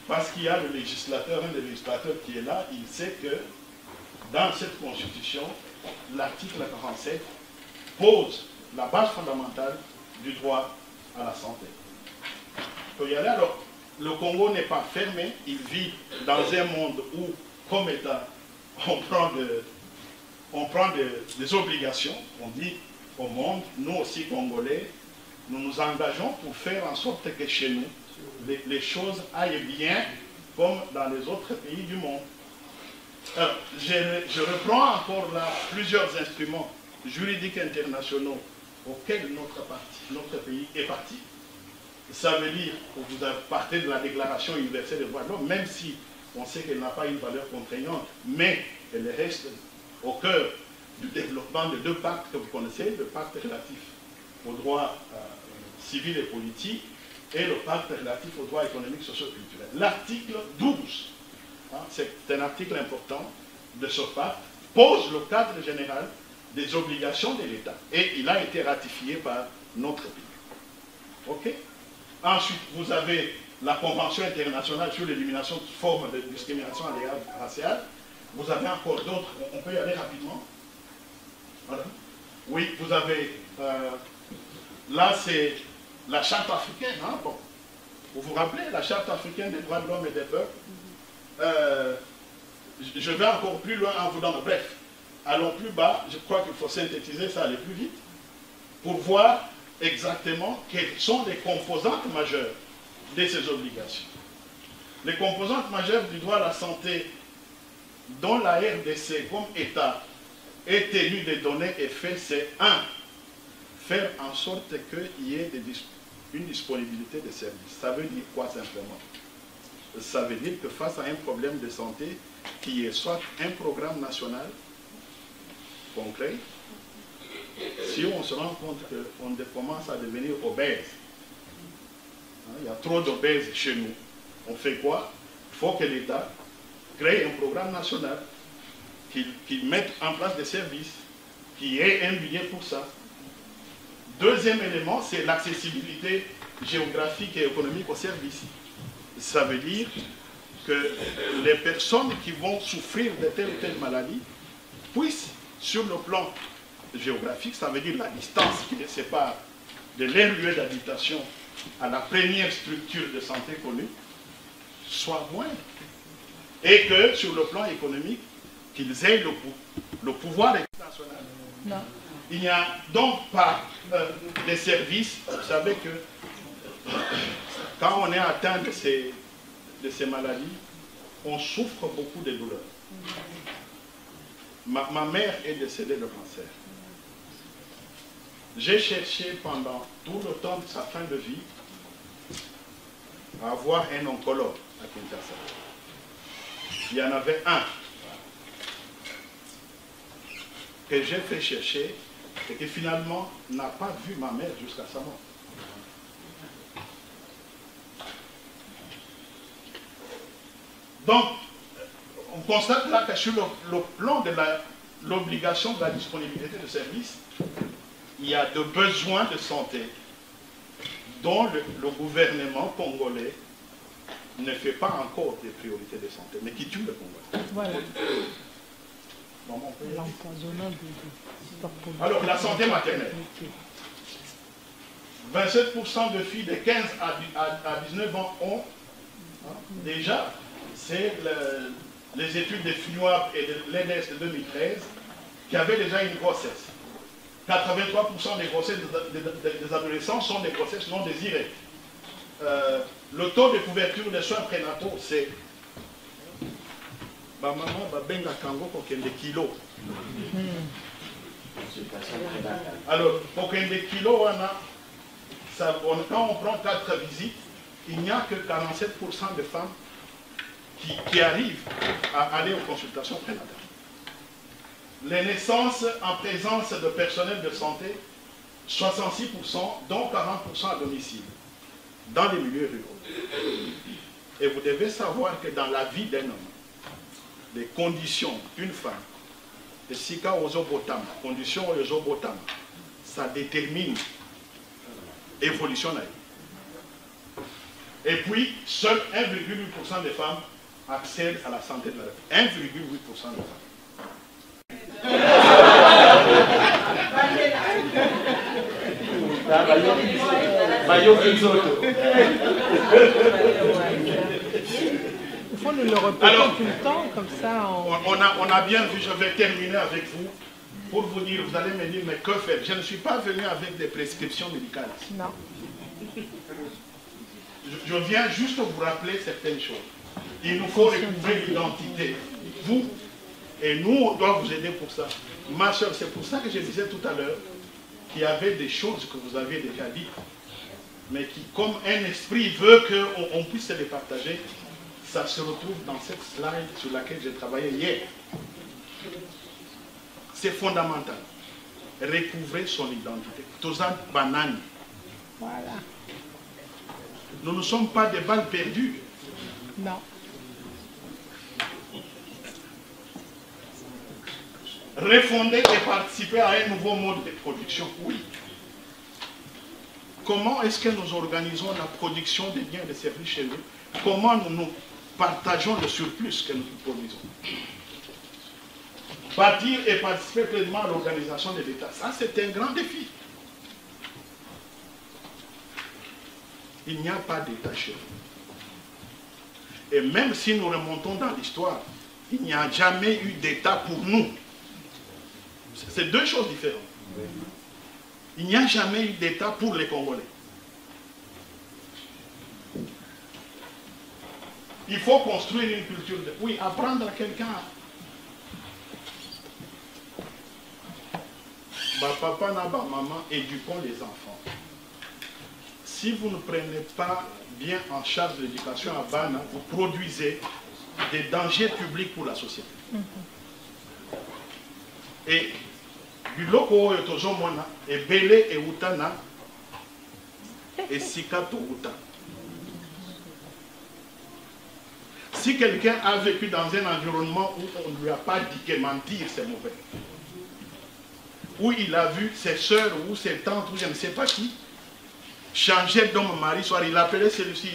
Parce qu'il y a le législateur, un des législateurs qui est là, il sait que dans cette Constitution, l'article 47 pose la base fondamentale du droit à la santé. Il peut y aller. Alors, le Congo n'est pas fermé, il vit dans un monde où, comme État, on prend on prend des obligations, on dit au monde, nous aussi Congolais, nous nous engageons pour faire en sorte que chez nous, les choses aillent bien comme dans les autres pays du monde. Alors, je reprends encore là plusieurs instruments juridiques internationaux auxquels notre pays est parti. Ça veut dire que vous partez de la Déclaration universelle des droits de l'homme, même si on sait qu'elle n'a pas une valeur contraignante, mais elle reste au cœur du développement de deux pactes que vous connaissez, le pacte relatif aux droits civils et politiques et le pacte relatif aux droits économiques, sociaux et culturels. L'article 12, hein, c'est un article important de ce pacte, pose le cadre général des obligations de l'État et il a été ratifié par notre pays. Ok? Ensuite, vous avez la Convention internationale sur l'élimination de formes de discrimination raciale. Vous avez encore d'autres, on peut y aller rapidement. Voilà. Oui, vous avez, là c'est la charte africaine, hein, bon. Vous vous rappelez, la charte africaine des droits de l'homme et des peuples. Je vais encore plus loin en vous donnant, bref, allons plus bas, je crois qu'il faut synthétiser ça, aller plus vite, pour voir exactement quelles sont les composantes majeures de ces obligations. Les composantes majeures du droit à la santé dont la RDC comme État est tenu de donner effet, c'est 1. Faire en sorte qu'il y ait une disponibilité de services. Ça veut dire quoi simplement? Ça veut dire que face à un problème de santé, qu'il y ait soit un programme national concret, si on se rend compte qu'on commence à devenir obèse, hein, il y a trop d'obèses chez nous, on fait quoi? Il faut que l'État crée un programme national, qu'il mette en place des services, qu'il y ait un budget pour ça. Deuxième élément, c'est l'accessibilité géographique et économique aux services. Ça veut dire que les personnes qui vont souffrir de telle ou telle maladie puissent, sur le plan géographique, ça veut dire la distance qui les sépare de leur lieu d'habitation à la première structure de santé connue, soit moindre. Et que sur le plan économique, qu'ils aient le pouvoir national. Non. Il n'y a donc pas de services. Vous savez que quand on est atteint de ces maladies, on souffre beaucoup de douleurs. Ma mère est décédée de cancer. J'ai cherché pendant tout le temps de sa fin de vie à avoir un oncologue à Kinshasa. Il y en avait un que j'ai fait chercher et qui finalement n'a pas vu ma mère jusqu'à sa mort. Donc, on constate là que sur le plan de l'obligation de la disponibilité de services, il y a de besoins de santé dont le gouvernement congolais ne fait pas encore des priorités de santé, mais qui tue le Congolais. Voilà. Alors, la santé maternelle. 27% de filles de 15 à 19 ans ont déjà, c'est les études de FINUAP et de l'ENS de 2013, qui avaient déjà une grossesse. 83% des grossesses des adolescents sont des grossesses non désirées. Le taux de couverture des soins prénataux, c'est maman benga kango kokende kilo. Alors, kokende kilo, quand on prend 4 visites, il n'y a que 47% de femmes qui arrivent à aller aux consultations prénatales. Les naissances en présence de personnel de santé, 66%, dont 40% à domicile, dans les milieux ruraux. Et vous devez savoir que dans la vie d'un homme, les conditions d'une femme, les sika ozobotam, conditions ozobotam, ça détermine l'évolution de la vie. Et puis, seul 1,8% des femmes accèdent à la santé de la vie. 1,8% des femmes. nous le répétons tout le temps, comme ça. On a bien vu, je vais terminer avec vous, pour vous dire, vous allez me dire, mais que faire? Je ne suis pas venu avec des prescriptions médicales. Non. Je viens juste vous rappeler certaines choses. Il nous faut recouvrer l'identité. Vous et nous, on doit vous aider pour ça. Ma soeur, c'est pour ça que je disais tout à l'heure qu'il y avait des choses que vous aviez déjà dites, mais qui, comme un esprit veut qu'on puisse les partager, ça se retrouve dans cette slide sur laquelle j'ai travaillé hier. C'est fondamental. Recouvrer son identité. Tozan banane. Voilà. Nous ne sommes pas des balles perdues. Non. Refonder et participer à un nouveau mode de production, oui. Comment est-ce que nous organisons la production des biens et des services chez nous? Comment nous partageons le surplus que nous produisons? Bâtir et participer pleinement à l'organisation de l'État, ça c'est un grand défi. Il n'y a pas d'État chez nous. Et même si nous remontons dans l'histoire, il n'y a jamais eu d'État pour nous. C'est deux choses différentes. Il n'y a jamais eu d'État pour les Congolais. Il faut construire une culture de... Oui, apprendre à quelqu'un. Papa, maman, éduquons les enfants. Si vous ne prenez pas bien en charge l'éducation à Bana, vous produisez des dangers publics pour la société. Et biloko oyo tozomona ebele eutana esika touta. Si quelqu'un a vécu dans un environnement où on ne lui a pas dit que mentir c'est mauvais, où il a vu ses soeurs ou ses tantes ou je ne sais pas qui changer d'homme mari soir, il appelait celui-ci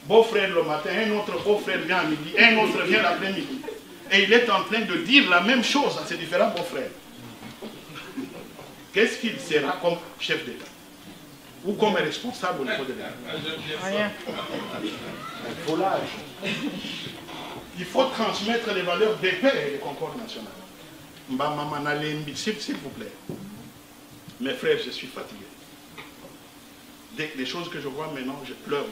beau-frère le matin, un autre beau-frère vient à midi, un autre vient l'après-midi. Et il est en train de dire la même chose à ses différents beaux-frères. Qu'est-ce qu'il sera comme chef d'État? Ou comme responsable au niveau de l'État? Rien. Il faut transmettre les valeurs de paix et de concorde nationale. S'il vous plaît. Mes frères, je suis fatigué. Des choses que je vois maintenant, je pleure.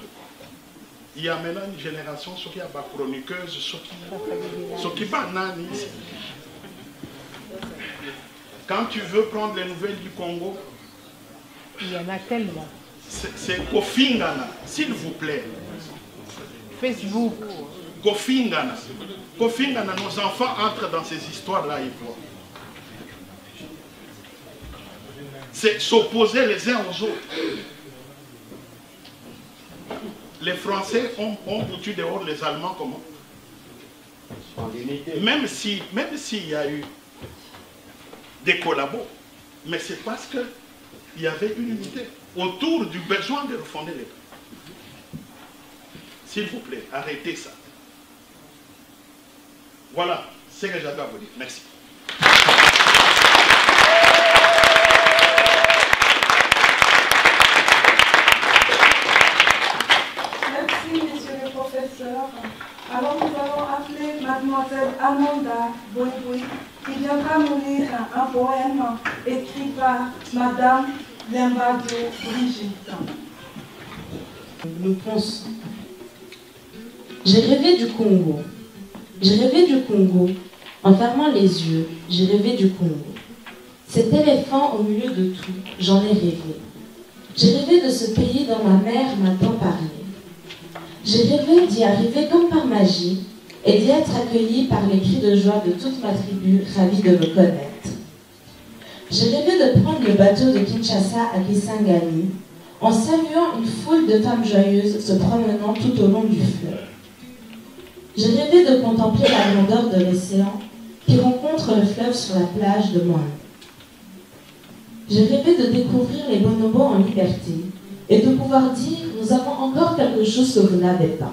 Il y a maintenant une génération, ceux qui sont chroniqueuses, ceux qui banani. Quand tu veux prendre les nouvelles du Congo, il y en a tellement. C'est Kofingana, s'il vous plaît. Facebook. Kofingana. Kofingana, nos enfants entrent dans ces histoires-là, ils voient. C'est s'opposer les uns aux autres. Les Français ont foutu dehors les Allemands comment? Même s'il y a eu des collabos, mais c'est parce qu'il y avait une unité autour du besoin de refonder l'État. S'il vous plaît, arrêtez ça. Voilà ce que j'avais à vous dire. Merci. Merci, monsieur le professeur. Alors nous allons appeler mademoiselle Amanda Boiboui qui viendra nous lire un poème écrit par madame Limbadio Brigitte. Nous pensons. J'ai rêvé du Congo. J'ai rêvé du Congo. En fermant les yeux, j'ai rêvé du Congo. Cet éléphant au milieu de tout, j'en ai rêvé. J'ai rêvé de ce pays dont ma mère m'a tant parlé. J'ai rêvé d'y arriver comme par magie et d'y être accueilli par les cris de joie de toute ma tribu, ravie de me connaître. J'ai rêvé de prendre le bateau de Kinshasa à Kisangani en saluant une foule de femmes joyeuses se promenant tout au long du fleuve. J'ai rêvé de contempler la grandeur de l'océan qui rencontre le fleuve sur la plage de Moine. J'ai rêvé de découvrir les bonobos en liberté et de pouvoir dire « Nous avons encore quelque chose que vous n'avez pas ».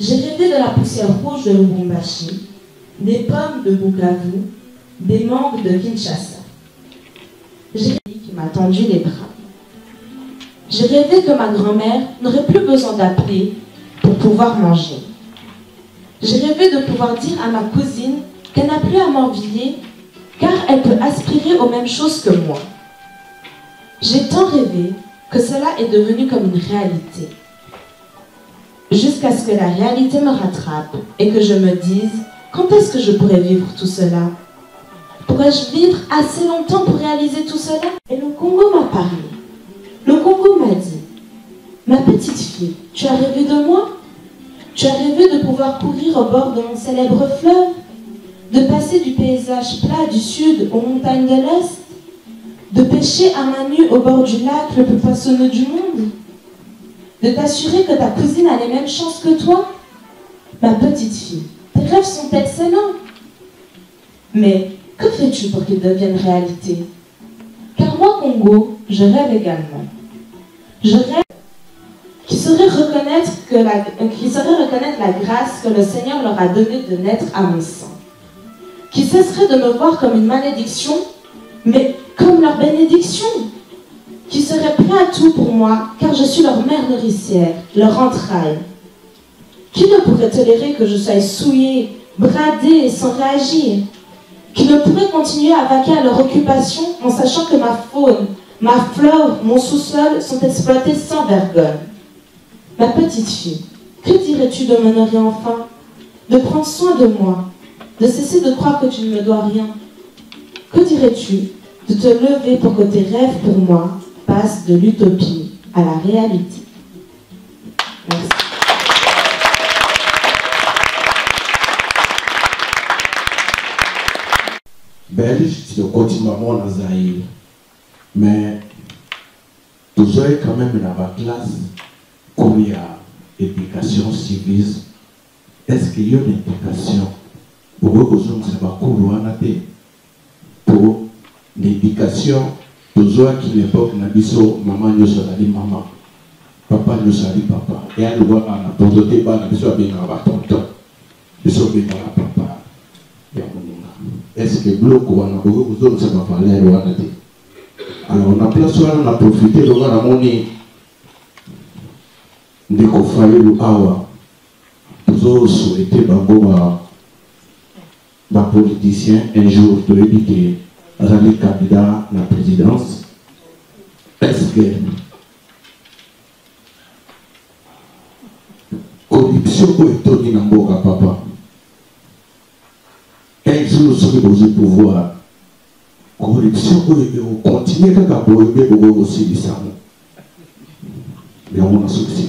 J'ai rêvé de la poussière rouge de Lubumbashi, des pommes de Bukavu, des mangues de Kinshasa. J'ai rêvé qui m'a tendu les bras. J'ai rêvé que ma grand-mère n'aurait plus besoin d'appeler pour pouvoir manger. J'ai rêvé de pouvoir dire à ma cousine qu'elle n'a plus à m'envier car elle peut aspirer aux mêmes choses que moi. J'ai tant rêvé que cela est devenu comme une réalité. Jusqu'à ce que la réalité me rattrape et que je me dise quand est-ce que je pourrais vivre tout cela? Pourrais-je vivre assez longtemps pour réaliser tout cela? Et le Congo m'a parlé. Le Congo m'a dit, ma petite fille, tu as rêvé de moi? Tu as rêvé de pouvoir courir au bord de mon célèbre fleuve? De passer du paysage plat du sud aux montagnes de l'est? De pêcher à main nue au bord du lac le plus poissonneux du monde? De t'assurer que ta cousine a les mêmes chances que toi? Ma petite fille, tes rêves sont excellents. Mais que fais-tu pour qu'ils deviennent réalité? Car moi, Congo, je rêve également. Je rêve qui saurait reconnaître la grâce que le Seigneur leur a donnée de naître à mon sein. Qui cesserait de me voir comme une malédiction, mais comme leur bénédiction. Qui serait prêt à tout pour moi, car je suis leur mère nourricière, leur entraille. Qui ne pourrait tolérer que je sois souillée, bradée sans réagir? Qui ne pourrait continuer à vaquer à leur occupation en sachant que ma faune, ma flore, mon sous-sol sont exploités sans vergogne? Ma petite fille, que dirais-tu de m'honorer enfin? De prendre soin de moi? De cesser de croire que tu ne me dois rien? Que dirais-tu de te lever pour que tes rêves pour moi passent de l'utopie à la réalité? Merci. Belge, c'est le continent en Zaïre. Mais vous avez quand même dans la classe, comme il y a éducation civile, est-ce qu'il y a une éducation pour eux, pour l'éducation, tous ceux qui l'époque n'a dit maman nous dit maman, papa nous dit papa, et elle voit à la tonté, pas nous a bien à tonton, nous a bien à papa. Est-ce que bloc ou on a beaucoup de choses à parler alors on a place où on a profité de la monnaie de Kofaï ou Awa pour souhaiter un politicien un jour de éviter rendre candidat à la présidence. Est-ce que corruption est au Dinamboka papa? Un jour sur le pouvoir, corruption est continuer à boire aussi du sang. Mais on a souci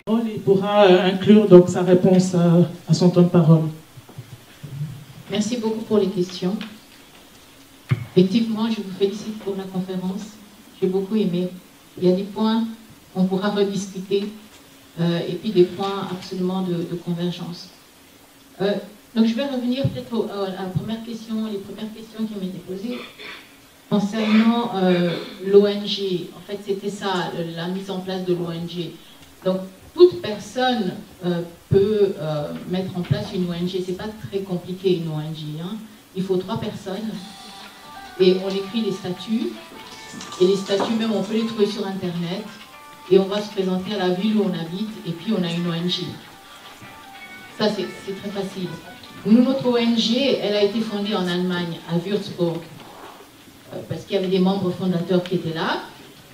Il pourra inclure donc sa réponse à son temps de parole. Merci beaucoup pour les questions. Effectivement, je vous félicite pour la conférence. J'ai beaucoup aimé. Il y a des points qu'on pourra rediscuter et puis des points absolument de convergence. Donc je vais revenir peut-être à la première question, les premières questions qui m'ont été posées concernant l'ONG. En fait, c'était ça, la mise en place de l'ONG. Donc, toute personne peut mettre en place une ONG. C'est pas très compliqué une ONG. Hein. Il faut 3 personnes et on écrit les statuts. Et les statuts même, on peut les trouver sur Internet. Et on va se présenter à la ville où on habite et puis on a une ONG. Ça, c'est très facile. Nous, notre ONG, elle a été fondée en Allemagne, à Würzburg, parce qu'il y avait des membres fondateurs qui étaient là.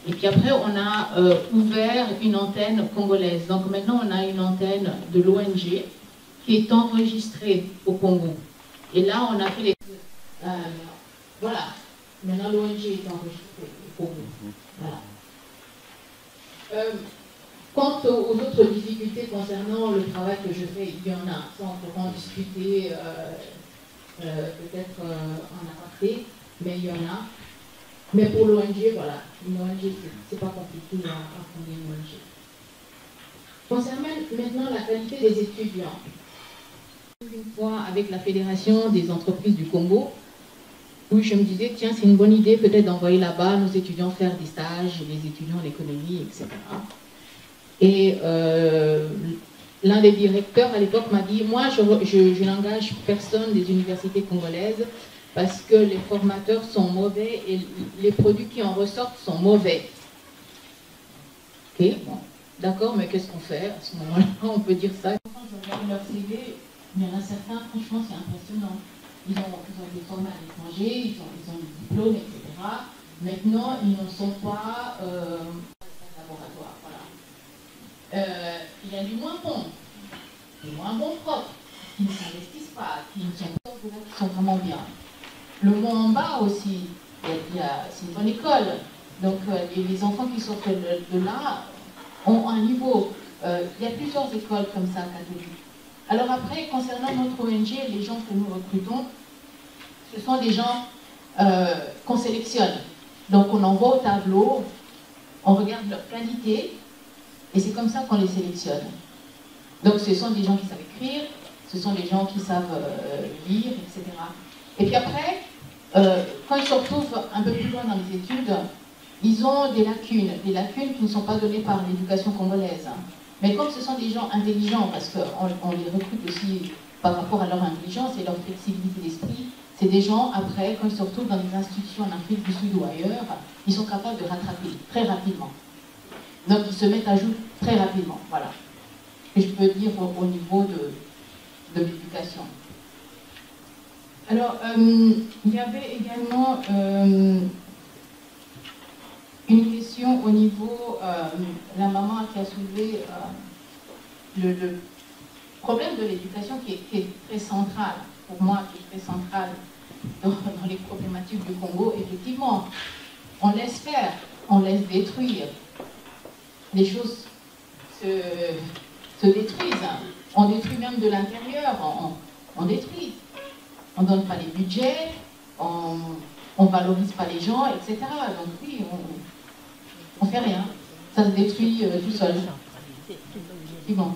Et puis après, on a ouvert une antenne congolaise. Donc maintenant, on a une antenne de l'ONG qui est enregistrée au Congo. Et là, on a fait les... voilà. Maintenant, l'ONG est enregistrée au Congo. Voilà. Quant aux autres difficultés concernant le travail que je fais, il y en a. Ça, on pourra en discuter peut-être en aparté, mais il y en a. Mais pour l'ONG, voilà, une ONG, c'est pas compliqué à fonder une ONG. Concernant maintenant la qualité des étudiants, une fois avec la Fédération des entreprises du Congo, où je me disais, tiens, c'est une bonne idée peut-être d'envoyer là-bas nos étudiants faire des stages, les étudiants en économie, etc. Et l'un des directeurs à l'époque m'a dit, moi, je n'engage personne des universités congolaises parce que les formateurs sont mauvais et les produits qui en ressortent sont mauvais. Ok, bon. D'accord, mais qu'est-ce qu'on fait à ce moment-là? On peut dire ça. Quand je regarde leur CV, il y en a certains, franchement, c'est impressionnant. Ils ont été formés à l'étranger, ils ont des diplômes, etc. Maintenant, ils ne sont pas laboratoire. Voilà. Il y a du moins bon, des moins bons profs, qui ne s'investissent pas, qui sont vraiment bien. Le mont en bas aussi, c'est une bonne école. Donc, les enfants qui sortent de là ont un niveau. Il y a plusieurs écoles comme ça, catholiques. Alors après, concernant notre ONG, les gens que nous recrutons, ce sont des gens qu'on sélectionne. Donc on envoie au tableau, on regarde leur qualité, et c'est comme ça qu'on les sélectionne. Donc ce sont des gens qui savent écrire, ce sont des gens qui savent lire, etc. Et puis après, quand ils se retrouvent un peu plus loin dans les études, ils ont des lacunes qui ne sont pas données par l'éducation congolaise. Mais comme ce sont des gens intelligents, parce qu'on les recrute aussi par rapport à leur intelligence et leur flexibilité d'esprit, c'est des gens, après, quand ils se retrouvent dans des institutions en Afrique du Sud ou ailleurs, ils sont capables de rattraper très rapidement. Donc ils se mettent à jour très rapidement, voilà. Et je peux dire au niveau de l'éducation. Alors, il y avait également une question au niveau, la maman qui a soulevé le problème de l'éducation qui est très central, pour moi, qui est très central dans les problématiques du Congo. Effectivement, on laisse faire, on laisse détruire. Les choses se détruisent. On détruit même de l'intérieur, on détruit. On ne donne pas les budgets, on ne valorise pas les gens, etc. Donc oui, on ne fait rien. Ça se détruit tout seul. Bon.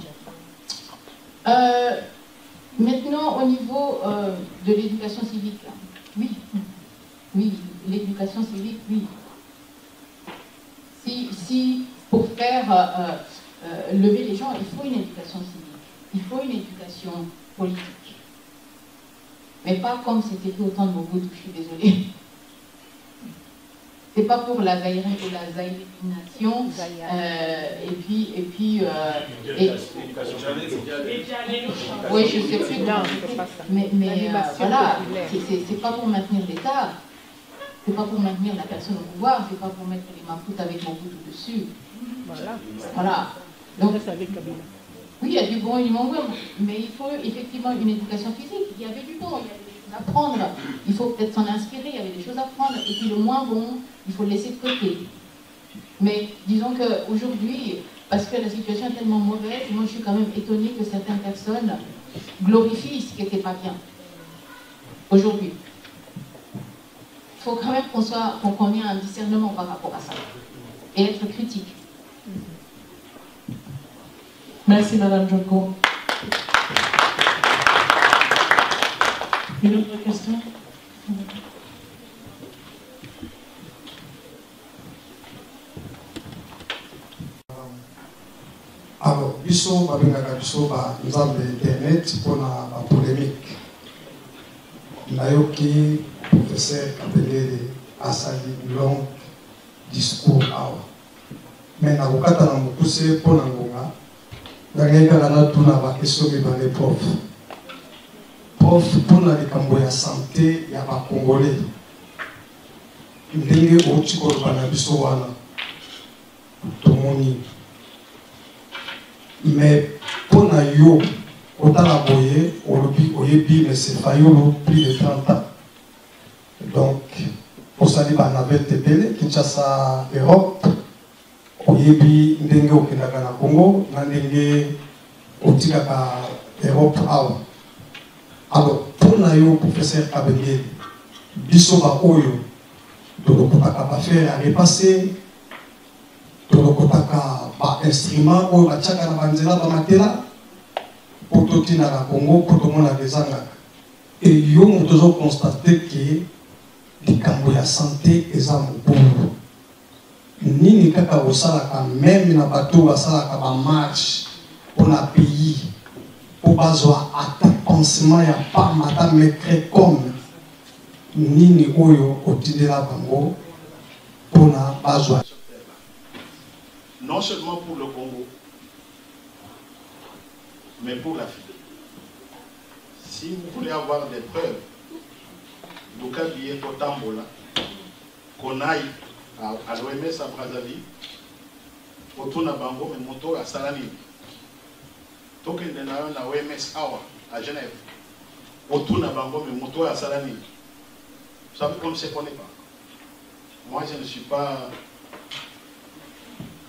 Maintenant, au niveau de l'éducation civique, oui, l'éducation civique, oui. Si pour faire lever les gens, il faut une éducation civique, il faut une éducation politique. Mais pas comme c'était fait au temps de Mobutu, je suis désolée. C'est pas pour la zaïrination, oui, je sais plus. Mais voilà, c'est pas pour maintenir l'État, c'est pas pour maintenir la personne au pouvoir, c'est pas pour mettre les mafoutes avec Mobutu dessus. Voilà. Donc, oui, il y a du bon et du mauvais, mais il faut effectivement une éducation physique. Il y avait du bon, il y avait des choses à prendre. Il faut peut-être s'en inspirer, il y avait des choses à prendre. Et puis le moins bon, il faut le laisser de côté. Mais disons qu'aujourd'hui, parce que la situation est tellement mauvaise, moi je suis quand même étonnée que certaines personnes glorifient ce qui n'était pas bien. Aujourd'hui. Il faut quand même qu'on ait un discernement par rapport à ça. Et être critique. Merci Madame Joko. Une autre question? Alors, biso babengaka biso ba nzambe internet pour la polémique. Nayoki professeur Kabengele asali long discours awa. Mais na kokata na mokuse pour na ngonga. Nangeka na tuna ba question mibale prof. Prof pour la likambo ya santé ya ba Congolais. Ndenge oti ko bana biso wana. Tomoni. Mais pour na yo otala boye oyebi mais c'est Fayulu plus de 30 ans. Donc pour ça li ba navel tebele Kinshasa Europe oyebi ndenge okendaka na Congo na ndenge otikaka Europe awa. Alors pour na yo professeur Kabengele biso ba oyo tolokotaka ba faire à repasser tolokotaka ba instrument oyo batiaka na banzela ba matela pour totina na Congo pour tomona bezanga. Et yo moto constater que likambo ya santé eza mobulu. Nini kaka osalaka même na bato basalaka ba marche pour na pays pour bazwa ata consommer ya pas madame maître comme nini oyo otindela bango pour na bazwa. non seulement pour le Congo, mais pour l'Afrique. Si vous voulez avoir des preuves, Luka Biye Kotambola, qu'on aille à l'OMS à Brazzaville, autour de Bango, mais moto à Salamine. Token de la OMS à Genève, autour de Bango, mais moto à Salamine. Vous savez qu'on ne se connaît pas. Moi, je ne suis pas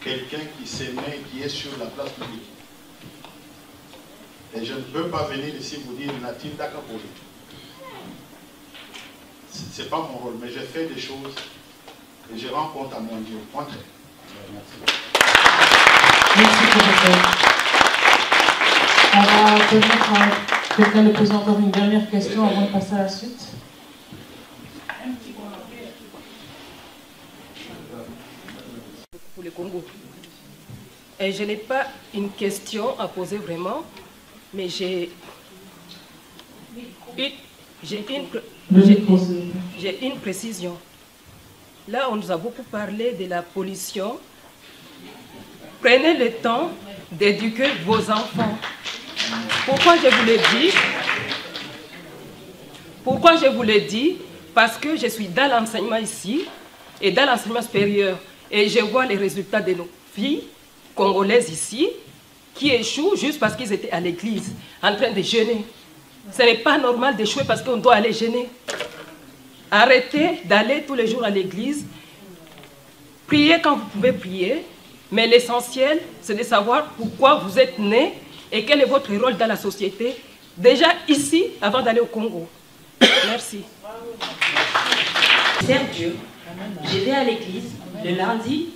quelqu'un qui s'aimait, qui est sur la place publique. Et je ne peux pas venir ici vous dire natif d'Akapoli. Ce n'est pas mon rôle, mais j'ai fait des choses et je rends compte à mon Dieu. Merci. Merci, professeur. On va permettre à quelqu'un de poser encore une dernière question avant de passer à la suite. Pour le Congo. Et je n'ai pas une question à poser vraiment, mais j'ai une précision. Là, on nous a beaucoup parlé de la pollution. Prenez le temps d'éduquer vos enfants. Pourquoi je vous le dis? Pourquoi je vous le dis? Parce que je suis dans l'enseignement ici et dans l'enseignement supérieur. Et je vois les résultats de nos filles congolaises ici qui échouent juste parce qu'ils étaient à l'église en train de jeûner. Ce n'est pas normal d'échouer parce qu'on doit aller jeûner. Arrêtez d'aller tous les jours à l'église. Priez quand vous pouvez prier. Mais l'essentiel, c'est de savoir pourquoi vous êtes né et quel est votre rôle dans la société. Déjà ici, avant d'aller au Congo. Merci. Sers Dieu. Je vais à l'église le lundi,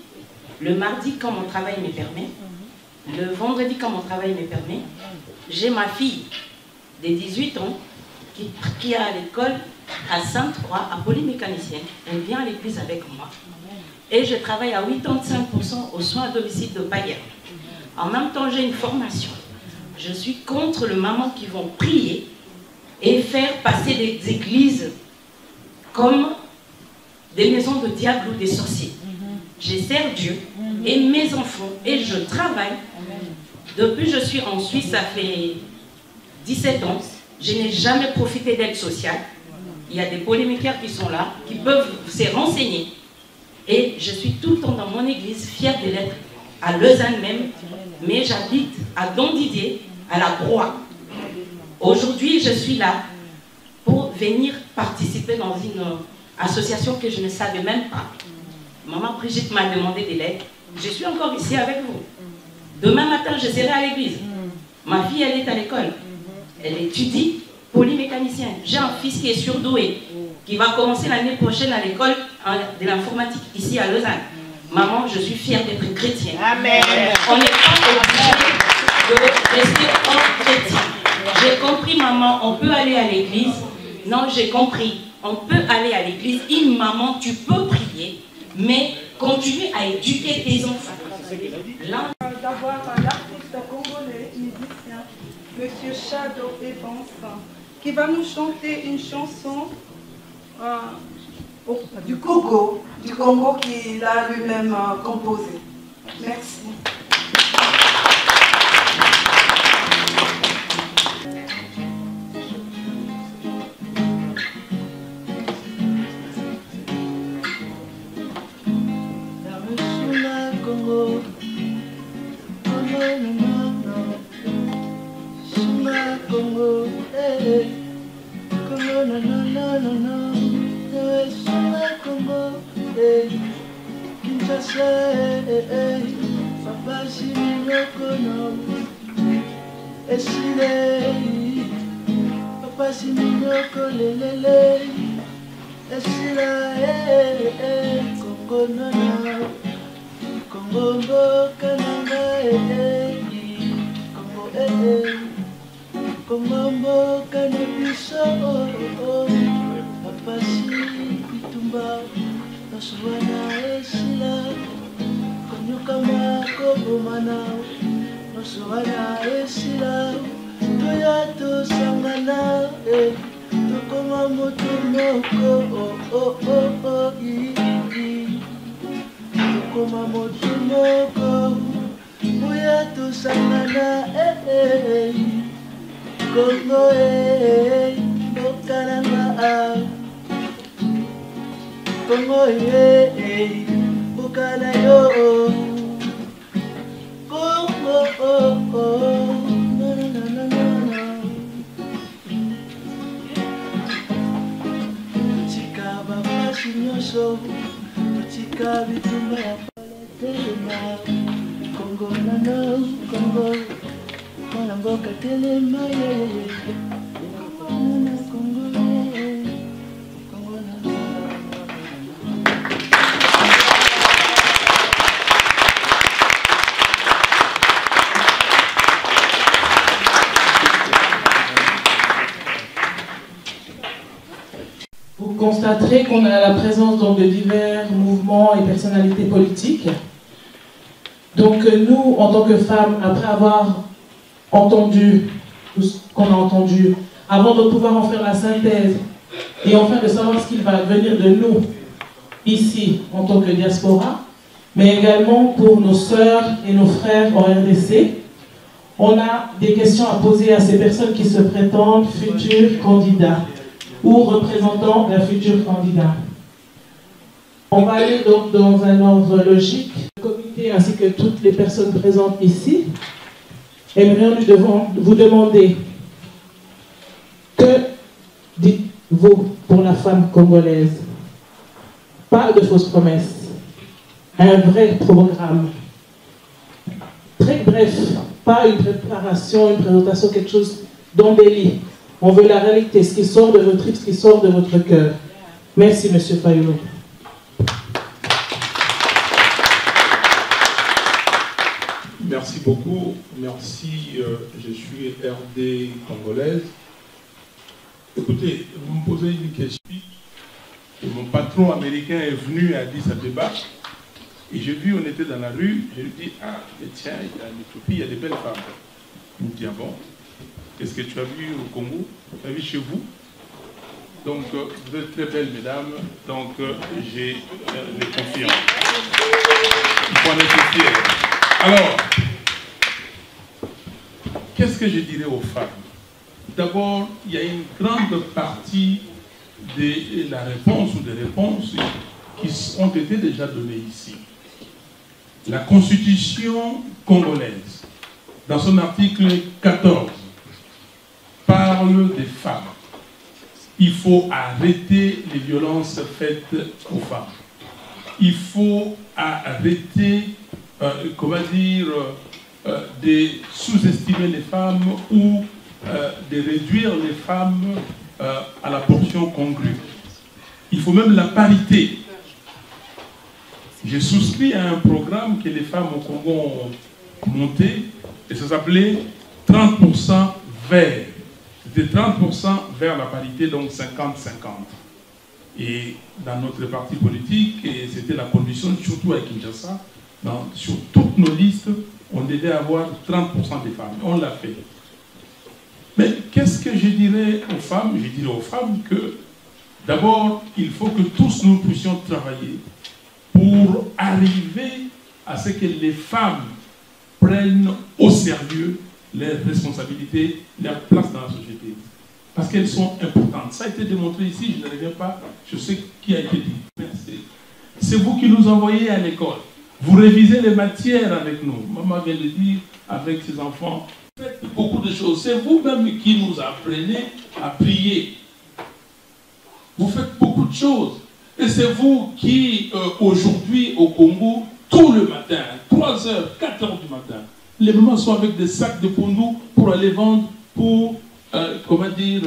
le mardi quand mon travail me permet, le vendredi quand mon travail me permet. J'ai ma fille de 18 ans qui est à l'école à Sainte-Croix, à polymécanicienne. Elle vient à l'église avec moi. Et je travaille à 85% aux soins à domicile de Bayer. En même temps, j'ai une formation. Je suis contre les mamans qui vont prier et faire passer les églises comme des maisons de diable ou des sorciers. Je sers Dieu et mes enfants et je travaille. Depuis que je suis en Suisse, ça fait 17 ans. Je n'ai jamais profité d'aide sociale. Il y a des polémiquaires qui sont là, qui peuvent se renseigner. Et je suis tout le temps dans mon église, fière de l'être, à Lausanne même, mais j'habite à Don Didier, à la Broye. Aujourd'hui, je suis là pour venir participer dans une association que je ne savais même pas. Maman Brigitte m'a demandé de l'aide. Je suis encore ici avec vous. Demain matin, je serai à l'église. Ma fille, elle est à l'école. Elle étudie polymécanicien. J'ai un fils qui est surdoué, qui va commencer l'année prochaine à l'école de l'informatique ici à Lausanne. Maman, je suis fière d'être chrétienne. Amen. On n'est pas obligé de rester hors chrétien. J'ai compris, maman, on peut aller à l'église. Non, j'ai compris. On peut aller à l'église. Une maman, tu peux prier, mais continue à éduquer tes enfants. D'avoir un artiste congolais, musicien, Monsieur Shadow Evans, qui va nous chanter une chanson du Congo qu'il a lui-même composé. Merci. koma motu moko Buya tusangana Kongo Bokananga Kongo Bokana yo Kongo Chika baba shinyoso Chika bitumba ya paletelema Kongo nano Kongo Kongo katelema Vous constaterez qu'on a la présence donc, de divers mouvements et personnalités politiques. Donc nous, en tant que femmes, après avoir entendu tout ce qu'on a entendu, avant de pouvoir en faire la synthèse et enfin de savoir ce qu'il va advenir de nous, ici, en tant que diaspora, mais également pour nos sœurs et nos frères en RDC, on a des questions à poser à ces personnes qui se prétendent futurs candidats ou représentants d'un futur candidat. On va aller donc dans un ordre logique. Le comité ainsi que toutes les personnes présentes ici aimerions vous demander que dites-vous pour la femme congolaise? Pas de fausses promesses, un vrai programme. Très bref, pas une préparation, une présentation, quelque chose d'embelli. On veut la réalité, ce qui sort de votre tripes, ce qui sort de votre cœur. Merci, M. Fayulu. Merci beaucoup. Merci, je suis RD congolaise. Écoutez, vous me posez une question. Mon patron américain est venu à Addis Abeba et j'ai vu, on était dans la rue, je lui dis, ah, mais tiens, en Éthiopie, il y a des belles femmes. Il me dit, ah bon, qu'est-ce que tu as vu au Congo? Tu as vu chez vous? Donc, vous êtes très belles, mesdames, donc j'ai les confirme. Il faut en être fier. Alors, qu'est-ce que je dirais aux femmes? D'abord, il y a une grande partie de la réponse ou des réponses qui ont été déjà données ici. La Constitution congolaise, dans son article 14, parle des femmes. Il faut arrêter les violences faites aux femmes. Il faut arrêter, comment dire, de sous-estimer les femmes ou de réduire les femmes à la portion congrue. Il faut même la parité. J'ai souscrit à un programme que les femmes au Congo ont monté et ça s'appelait 30% vers. C'était 30% vers la parité, donc 50-50. Et dans notre parti politique, c'était la condition, surtout à Kinshasa, sur toutes nos listes, on devait avoir 30% des femmes. On l'a fait. Mais qu'est-ce que je dirais aux femmes? Je dirais aux femmes que d'abord, il faut que tous nous puissions travailler pour arriver à ce que les femmes prennent au sérieux leurs responsabilités, leur place dans la société. Parce qu'elles sont importantes. Ça a été démontré ici, je ne reviens pas, je sais qui a été dit. Merci. C'est vous qui nous envoyez à l'école. Vous révisez les matières avec nous. Maman vient de dire, avec ses enfants, faites beaucoup de choses. C'est vous-même qui nous apprenez à prier. Vous faites beaucoup de choses. Et c'est vous qui, aujourd'hui, au Congo, tout le matin, 3 heures, 4 heures du matin, les mamans sont avec des sacs de pondou pour aller vendre, pour, comment dire,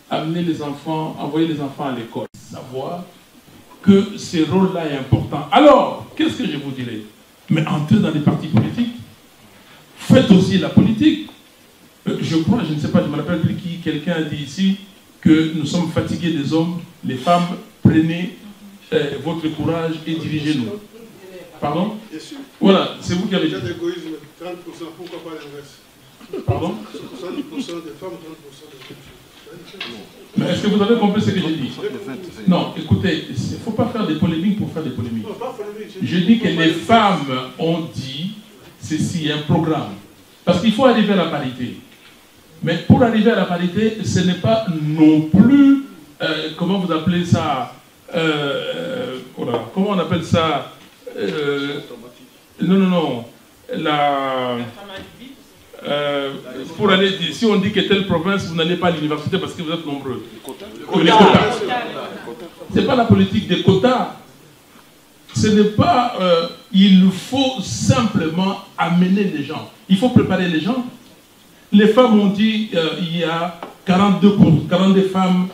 amener les enfants, envoyer les enfants à l'école. Savoir que ce rôle-là est important. Alors, qu'est-ce que je vous dirais? Mais entrez dans les partis politiques. Faites aussi la politique. Je crois, je ne sais pas, je ne me rappelle plus qui, quelqu'un a dit ici que nous sommes fatigués des hommes, les femmes, prenez votre courage et dirigez-nous. Pardon? Voilà, c'est vous qui avez dit. Il y a d'égoïsme, 30%, pourquoi pas l'inverse? Pardon? 70% des femmes, 30% des hommes. Mais est-ce que vous avez compris ce que j'ai dit? Non, écoutez, il ne faut pas faire des polémiques pour faire des polémiques. Je dis que les femmes ont dit ceci, un programme. Parce qu'il faut arriver à la parité. Mais pour arriver à la parité, ce n'est pas non plus, comment vous appelez ça, comment on appelle ça, non, pour aller, si on dit que telle province, vous n'allez pas à l'université parce que vous êtes nombreux. Les quotas. Ce n'est pas la politique des quotas. Ce n'est pas, il faut simplement amener les gens. Il faut préparer les gens. Les femmes ont dit, il y a 42 femmes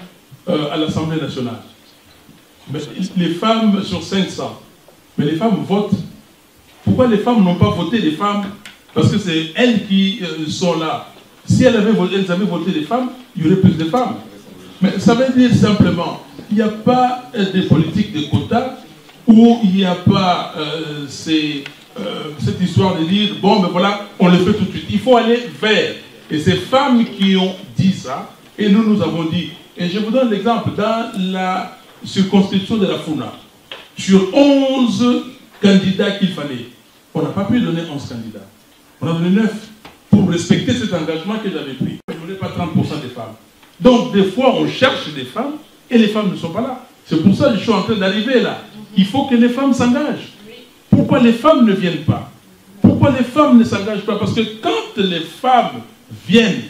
à l'Assemblée nationale. Mais les femmes sur 500. Mais les femmes votent. Pourquoi les femmes n'ont pas voté les femmes? Parce que c'est elles qui sont là. Si elles avaient voté les femmes, il y aurait plus de femmes. Mais ça veut dire simplement, il n'y a pas de politique de quotas où il n'y a pas cette histoire de dire, bon, ben voilà, on le fait tout de suite. Il faut aller vers. Et ces femmes qui ont dit ça, et nous avons dit, et je vous donne l'exemple, dans la circonscription de la Funa, sur 11 candidats qu'il fallait, on n'a pas pu donner 11 candidats. On a donné 9 pour respecter cet engagement que j'avais pris. Il n'y aurait pas 30% des femmes. Donc, des fois, on cherche des femmes et les femmes ne sont pas là. C'est pour ça que je suis en train d'arriver là. Il faut que les femmes s'engagent. Pourquoi les femmes ne viennent pas? Pourquoi les femmes ne s'engagent pas? Parce que quand les femmes viennent,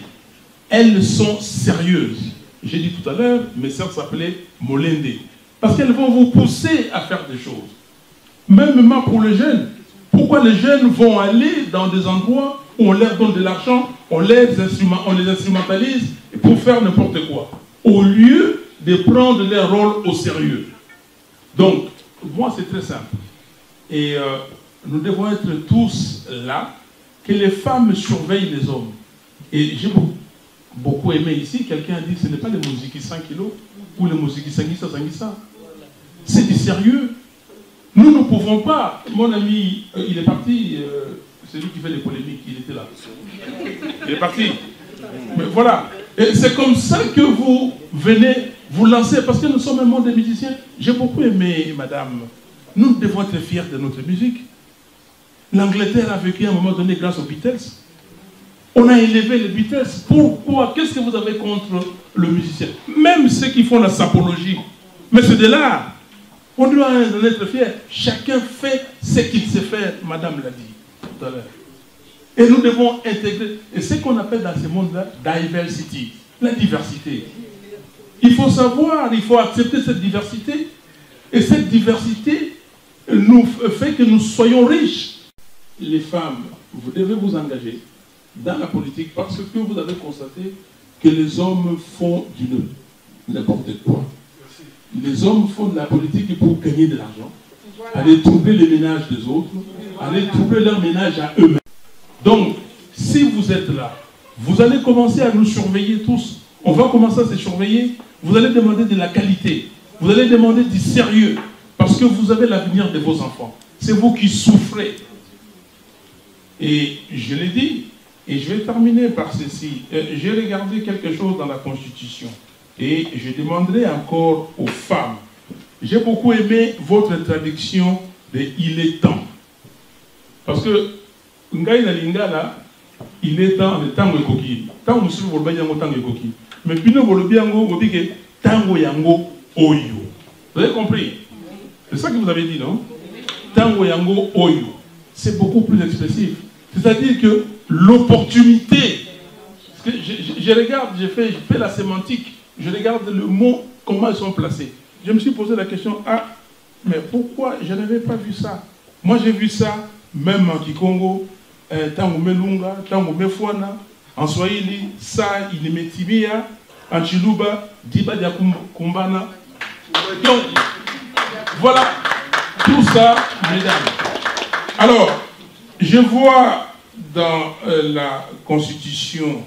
elles sont sérieuses. J'ai dit tout à l'heure, mes sœurs s'appelaient Molende. Parce qu'elles vont vous pousser à faire des choses. Même pour les jeunes. Pourquoi les jeunes vont aller dans des endroits où on leur donne de l'argent, on les instrumentalise pour faire n'importe quoi, au lieu de prendre leur rôle au sérieux. Donc, moi c'est très simple. Et nous devons être tous là, que les femmes surveillent les hommes. Et j'ai beaucoup aimé ici, quelqu'un a dit que ce n'est pas les musiques 100 kilos ou les musiques 5 ça. C'est du sérieux. Nous ne pouvons pas. Mon ami, il est parti, c'est lui qui fait les polémiques, il était là. Il est parti. Mais voilà. Et c'est comme ça que vous venez vous lancer, parce que nous sommes un monde de musiciens. J'ai beaucoup aimé, madame. Nous devons être fiers de notre musique. L'Angleterre a vécu à un moment donné grâce aux Beatles. On a élevé les Beatles. Pourquoi? Qu'est-ce que vous avez contre le musicien? Même ceux qui font la sapologie. Mais c'est de l'art. On doit en être fiers. Chacun fait ce qu'il sait faire, madame l'a dit tout à l'heure. Et nous devons intégrer. Et ce qu'on appelle dans ce monde-là, diversity, la diversité. Il faut savoir, il faut accepter cette diversité. Et cette diversité nous fait que nous soyons riches. Les femmes, vous devez vous engager dans la politique parce que vous avez constaté que les hommes font du n'importe quoi. Les hommes font de la politique pour gagner de l'argent, aller troubler les ménages des autres, aller troubler leur ménage à eux-mêmes. Donc, si vous êtes là, vous allez commencer à nous surveiller tous. On va commencer à se surveiller. Vous allez demander de la qualité. Vous allez demander du sérieux. Parce que vous avez l'avenir de vos enfants. C'est vous qui souffrez. Et je l'ai dit, et je vais terminer par ceci. J'ai regardé quelque chose dans la Constitution. Et je demanderai encore aux femmes. J'ai beaucoup aimé votre traduction de « il est temps ». Parce que, Ngai na Lingala, il est temps de tango ekoki. Tango mususu boloba yango tango ekoki. Mais bino bolobi yango bobi ke tango yango oyo. Vous avez compris? C'est ça que vous avez dit, non? Tango yango oyo. C'est beaucoup plus expressif. C'est-à-dire que l'opportunité. Je regarde, je fais la sémantique. Je regarde le mot, comment ils sont placés. Je me suis posé la question, ah, mais pourquoi je n'avais pas vu ça? Moi j'ai vu ça, même en Kikongo, Tango Melunga, Tango Mefwana, en Swahili, Sa Inimetibia, en Chiluba, Diba Kumbana. Donc, voilà, tout ça, mesdames. Alors, je vois dans la Constitution,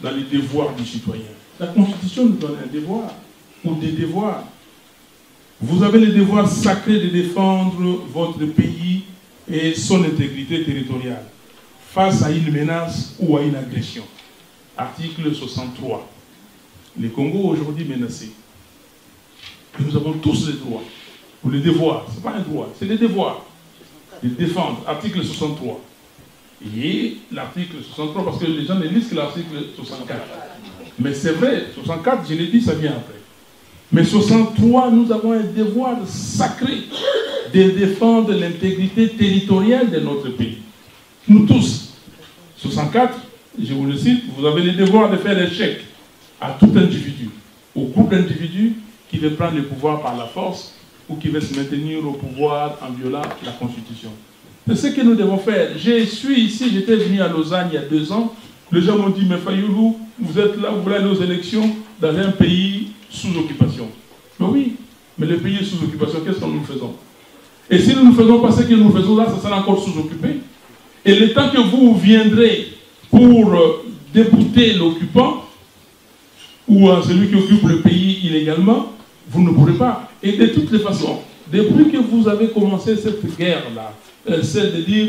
dans les devoirs du citoyen, la Constitution nous donne un devoir, ou des devoirs. Vous avez le devoir sacré de défendre votre pays et son intégrité territoriale face à une menace ou à une agression. Article 63. Le Congo aujourd'hui menacé. Et nous avons tous les droits, ou les devoirs, ce n'est pas un droit, c'est des devoirs, de défendre, article 63. Et l'article 63, parce que les gens ne lisent que l'article 64. Mais c'est vrai, 64, je l'ai dit, ça vient après. Mais 63, nous avons un devoir sacré de défendre l'intégrité territoriale de notre pays. Nous tous. 64, je vous le cite, vous avez le devoir de faire un chèque à tout individu, au groupe d'individus qui veut prendre le pouvoir par la force ou qui veut se maintenir au pouvoir en violant la Constitution. C'est ce que nous devons faire. Je suis ici, j'étais venu à Lausanne il y a 2 ans. Les gens m'ont dit, mais Fayoulou, vous êtes là, vous voulez aller aux élections dans un pays sous occupation. Mais oui, mais le pays est sous occupation, qu'est-ce que nous faisons? Et si nous ne faisons pas ce que nous faisons là, ça sera encore sous-occupé. Et le temps que vous viendrez pour débouter l'occupant, ou celui qui occupe le pays illégalement, vous ne pourrez pas. Et de toutes les façons, depuis que vous avez commencé cette guerre-là, celle de dire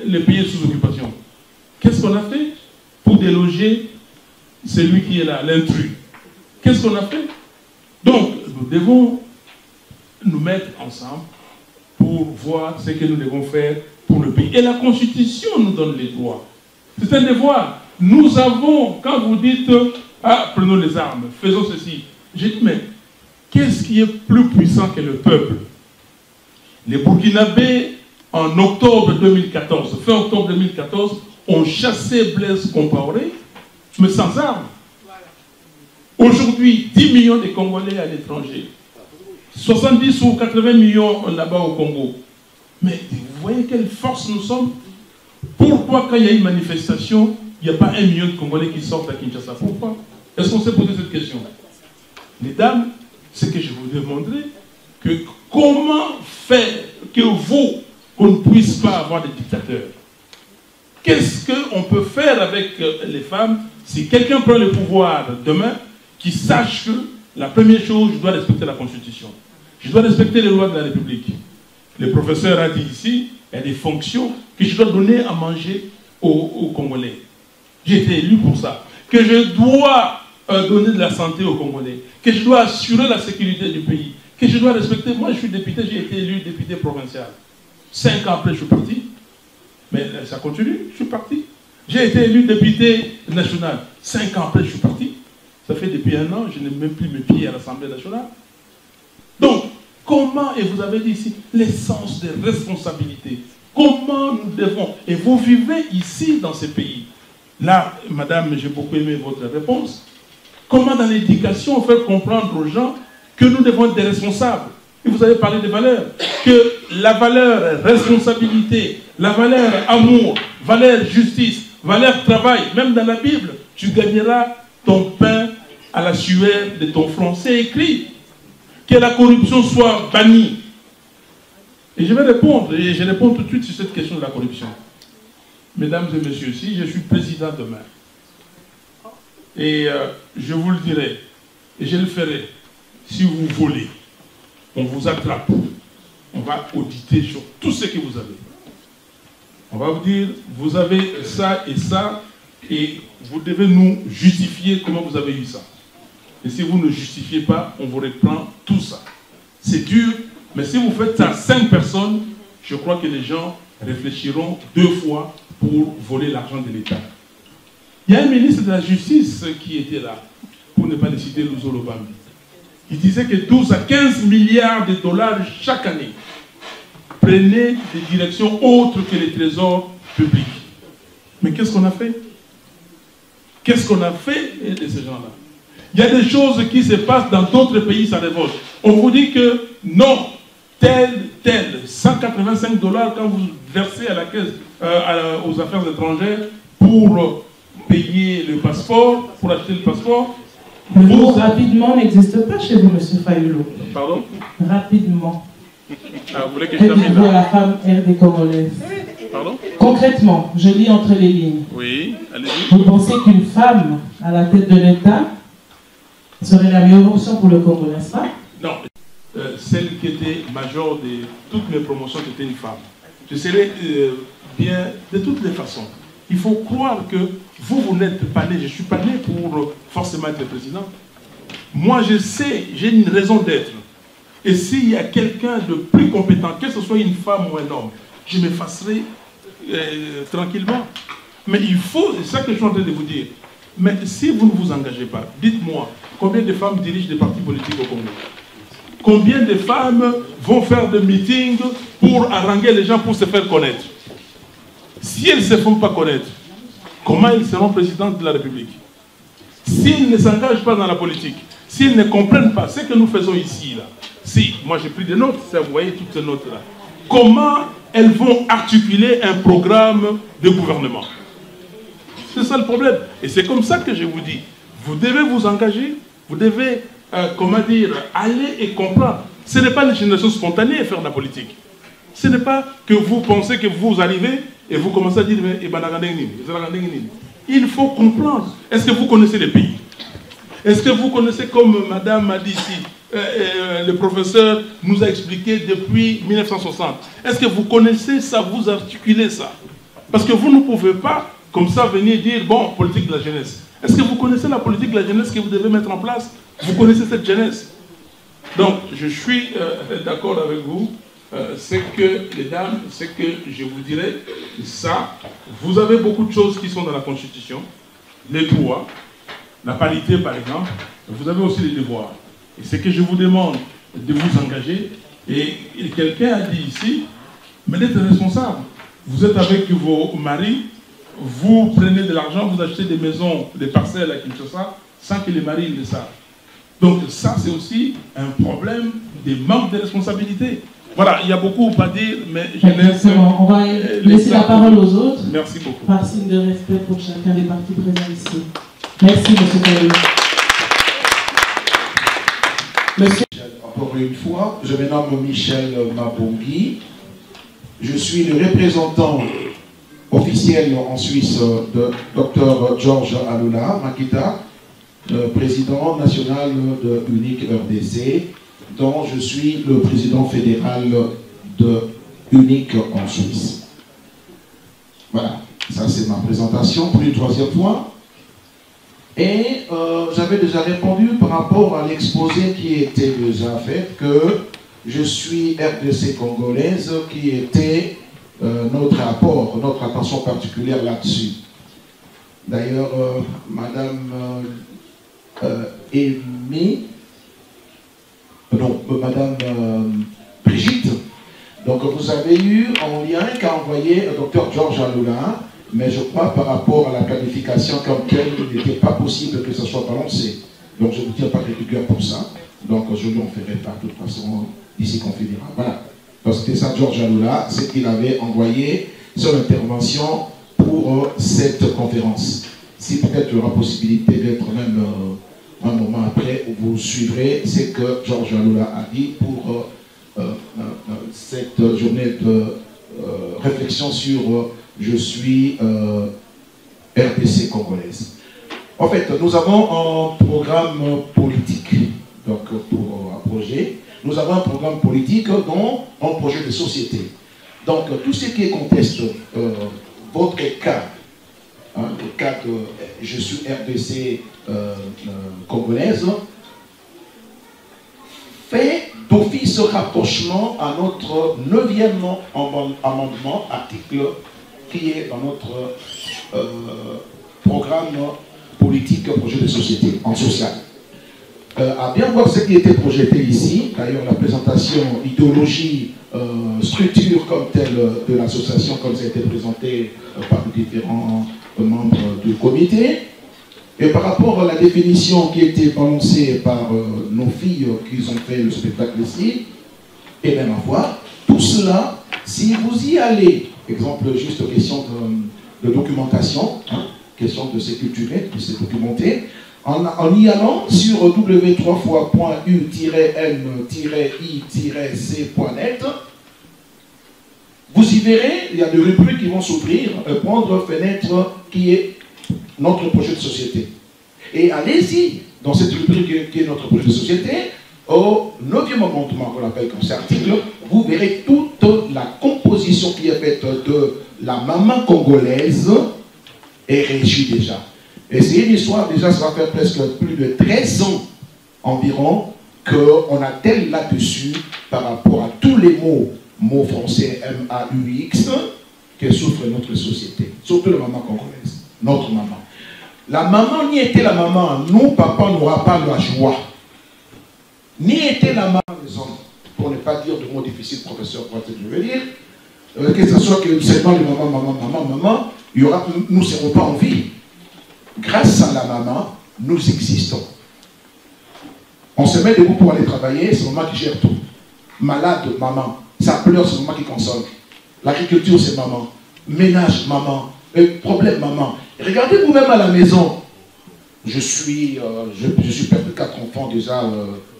le pays est sous occupation, qu'est-ce qu'on a fait pour déloger celui qui est là, l'intrus? Qu'est-ce qu'on a fait? Donc, nous devons nous mettre ensemble pour voir ce que nous devons faire pour le pays. Et la Constitution nous donne les droits. C'est un devoir. Nous avons, quand vous dites, ah, prenons les armes, faisons ceci. J'ai dit, mais qu'est-ce qui est plus puissant que le peuple? Les Burkinabés, en octobre 2014, fin octobre 2014, ont chassé Blaise Compaoré, mais sans armes. Aujourd'hui, 10 millions de Congolais à l'étranger. 70 ou 80 millions là-bas au Congo. Mais vous voyez quelle force nous sommes? Pourquoi quand il y a une manifestation, il n'y a pas 1 million de Congolais qui sortent à Kinshasa? Pourquoi? Est-ce qu'on s'est posé cette question? Mesdames, c'est que je vous demanderai que comment faire que vous, qu'on ne puisse pas avoir des dictateurs? Qu'est-ce qu'on peut faire avec les femmes si quelqu'un prend le pouvoir demain, qui sache que la première chose, je dois respecter la Constitution. Je dois respecter les lois de la République. Le professeur a dit ici, il y a des fonctions que je dois donner à manger aux Congolais. J'ai été élu pour ça. Que je dois donner de la santé aux Congolais. Que je dois assurer la sécurité du pays. Que je dois respecter. Moi, je suis député, j'ai été élu député provincial. 5 ans après, je suis parti. Mais ça continue, je suis parti. J'ai été élu député national. 5 ans après, je suis parti. Ça fait depuis 1 an, je n'ai même plus mes pieds à l'Assemblée nationale. Donc, comment, et vous avez dit ici, l'essence des responsabilités. Comment nous devons, et vous vivez ici dans ces pays. Là, madame, j'ai beaucoup aimé votre réponse. Comment dans l'éducation faire comprendre aux gens que nous devons être des responsables? Et vous avez parlé des valeurs. Que la valeur responsabilité, la valeur amour, valeur justice, valeur travail, même dans la Bible, tu gagneras ton pain à la sueur de ton front. C'est écrit. Que la corruption soit bannie. Et je vais répondre, et je réponds tout de suite sur cette question de la corruption. Mesdames et messieurs, si je suis président demain, et je vous le dirai, et je le ferai, si vous volez, on vous attrape, on va auditer sur tout ce que vous avez. On va vous dire, vous avez ça, et vous devez nous justifier comment vous avez eu ça. Et si vous ne justifiez pas, on vous reprend tout ça. C'est dur, mais si vous faites ça à 5 personnes, je crois que les gens réfléchiront 2 fois pour voler l'argent de l'État. Il y a un ministre de la Justice qui était là, pour ne pas le citer, Luzo Lobambi. Il disait que 12 à 15 milliards de dollars chaque année prenaient des directions autres que les trésors publics. Mais qu'est-ce qu'on a fait? Qu'est-ce qu'on a fait de ces gens-là? Il y a des choses qui se passent dans d'autres pays, ça révolte. On vous dit que non, tel, 185 dollars quand vous versez à la caisse, aux affaires étrangères pour payer le passeport, pour acheter le passeport. Le mot rapidement n'existe pas chez vous, M. Fayoulou. Pardon? Rapidement. Ah, vous voulez que je termine là? La femme RD congolaise. Pardon? Concrètement, je lis entre les lignes. Oui, allez-y. Vous pensez qu'une femme à la tête de l'État serait la meilleure option pour le Congo, n'est-ce pas? Non. Celle qui était major de toutes mes promotions, c'était une femme. Je serais bien de toutes les façons. Il faut croire que vous n'êtes pas né, je ne suis pas né pour forcément être président. Moi, je sais, j'ai une raison d'être. Et s'il y a quelqu'un de plus compétent, que ce soit une femme ou un homme, je m'effacerai tranquillement. Mais il faut, c'est ça que je suis en train de vous dire. Mais si vous ne vous engagez pas, dites-moi, combien de femmes dirigent des partis politiques au Congo? Combien de femmes vont faire des meetings pour haranguer les gens pour se faire connaître? Si elles ne se font pas connaître, comment elles seront présidentes de la République? S'ils ne s'engagent pas dans la politique, s'ils ne comprennent pas ce que nous faisons ici, là, si, moi j'ai pris des notes, ça, vous voyez toutes ces notes-là, comment elles vont articuler un programme de gouvernement? C'est ça le problème. Et c'est comme ça que je vous dis, vous devez vous engager, vous devez, comment dire, aller et comprendre. Ce n'est pas une génération spontanée à faire de la politique. Ce n'est pas que vous pensez que vous arrivez et vous commencez à dire, il faut comprendre. Est-ce que vous connaissez les pays? Est-ce que vous connaissez, comme madame m'a dit ici, le professeur nous a expliqué depuis 1960. Est-ce que vous connaissez ça, vous articulez ça? Parce que vous ne pouvez pas, comme ça, venir dire, bon, politique de la jeunesse. Est-ce que vous connaissez la politique de la jeunesse que vous devez mettre en place? Vous connaissez cette jeunesse? Donc, je suis d'accord avec vous. C'est que, les dames, c'est que je vous dirais ça. Vous avez beaucoup de choses qui sont dans la Constitution. Les droits, la parité, par exemple. Vous avez aussi les devoirs. Et c'est que je vous demande de vous engager. Et quelqu'un a dit ici, mais d'être responsable. Vous êtes avec vos maris, vous prenez de l'argent, vous achetez des maisons, des parcelles à Kinshasa, sans que les maris le savent. Donc ça, c'est aussi un problème de manque de responsabilité. Voilà, il y a beaucoup à dire, mais je laisse... On va laisser la parole aux autres. Merci beaucoup. Par signe de respect pour chacun des partis présents ici. Merci, M. Kayoulou. Monsieur... Encore une fois, je me nomme Michel Mabongi. Je suis le représentant officiel en Suisse de Dr Georges Alula Makita, le président national de Unique RDC, dont je suis le président fédéral de Unique en Suisse. Voilà, ça c'est ma présentation pour une troisième fois. Et j'avais déjà répondu par rapport à l'exposé qui était déjà fait que je suis RDC congolaise qui était notre apport, notre attention particulière là-dessus. D'ailleurs, Madame Brigitte, donc vous avez eu en lien qu'a envoyé le docteur Georges Alula, mais je crois par rapport à la planification comme telle, il n'était pas possible que ça soit balancé. Donc je ne vous tiens pas rigueur pour ça. Donc je lui en ferai pas de toute façon d'ici qu'on finira. Voilà. Donc c'était ça Georges Alula, c'est qu'il avait envoyé son intervention pour cette conférence. Si peut-être il y aura possibilité d'être même un moment après où vous suivrez ce que Georges Alula a dit pour cette journée de réflexion sur je suis RDC congolaise. En fait, nous avons un programme politique, donc pour un projet. Nous avons un programme politique dont un projet de société. Donc tout ce qui conteste votre cas, le cas de je suis RDC congolaise, fait d'office rapprochement à notre 9e amendement, article qui est dans notre programme politique, projet de société, en social. À bien voir ce qui était projeté ici, d'ailleurs la présentation, idéologie, structure comme telle de l'association, comme ça a été présenté par les différents membres du comité, et par rapport à la définition qui a été prononcée par nos filles qui ont fait le spectacle ici, et même à voir, tout cela, si vous y allez, exemple, juste question de documentation, hein, question de se culturer, de se documenter, en y allant sur w3fois.u-n-i-c.net, vous y verrez, il y a des rubriques qui vont s'ouvrir, prendre fenêtre qui est notre projet de société. Et allez-y, dans cette rubrique qui est notre projet de société, au 9e amendement qu'on appelle comme cet article, vous verrez toute la composition qui est faite de la maman congolaise est régie déjà. Et c'est une histoire, déjà, ça va faire presque plus de 13 ans environ qu'on attelle là-dessus par rapport à tous les mots français M-A-U-X, que souffre notre société, surtout la maman congolaise, notre maman. La maman n'y était la maman, nous, papa, n'aura pas la joie. Ni était la maman des hommes, pour ne pas dire de mots difficiles, professeur, je veux dire, que ce soit que c'est pas le maman, il y aura, nous ne serons pas en vie. Grâce à la maman, nous existons. On se met debout pour aller travailler, c'est maman qui gère tout. Malade, maman. Ça pleure, c'est maman qui console. L'agriculture, c'est maman. Ménage, maman. Problème, maman. Regardez vous-même à la maison. Je suis père de 4 enfants déjà,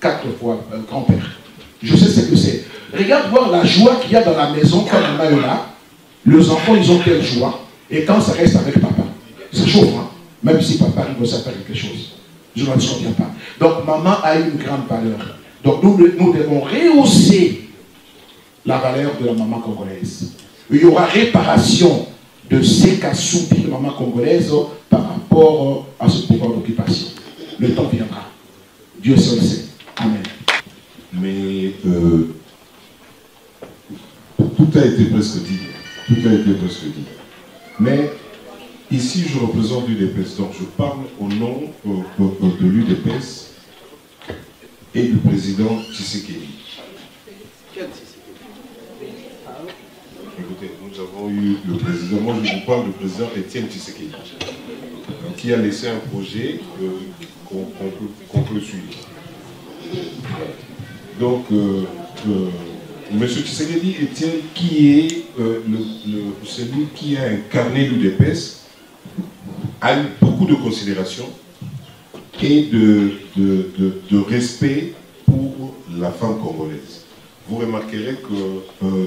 4 fois grand-père. Je sais ce que c'est. Regarde voir la joie qu'il y a dans la maison quand maman est là. Les enfants, ils ont quelle joie. Et quand ça reste avec papa, ça chauffe, hein? Même si papa il veut faire quelque chose. Je n'en souviens pas. Donc maman a une grande valeur. Donc nous devons rehausser la valeur de la maman congolaise. Il y aura réparation de ce qu'a subi la maman congolaise par rapport à ce pouvoir d'occupation. Le temps viendra. Dieu seul sait. Amen. Mais tout a été presque dit. Tout a été presque dit. Mais ici, je représente l'UDPS. Donc, je parle au nom de l'UDPS et du président Tshisekedi. Écoutez, nous avons eu le président, moi je vous parle du président Étienne Tshisekedi, qui a laissé un projet qu'on peut suivre. Donc, M. Tshisekedi Étienne, qui est celui qui a incarné l'UDPS, a eu beaucoup de considération et de respect pour la femme congolaise. Vous remarquerez que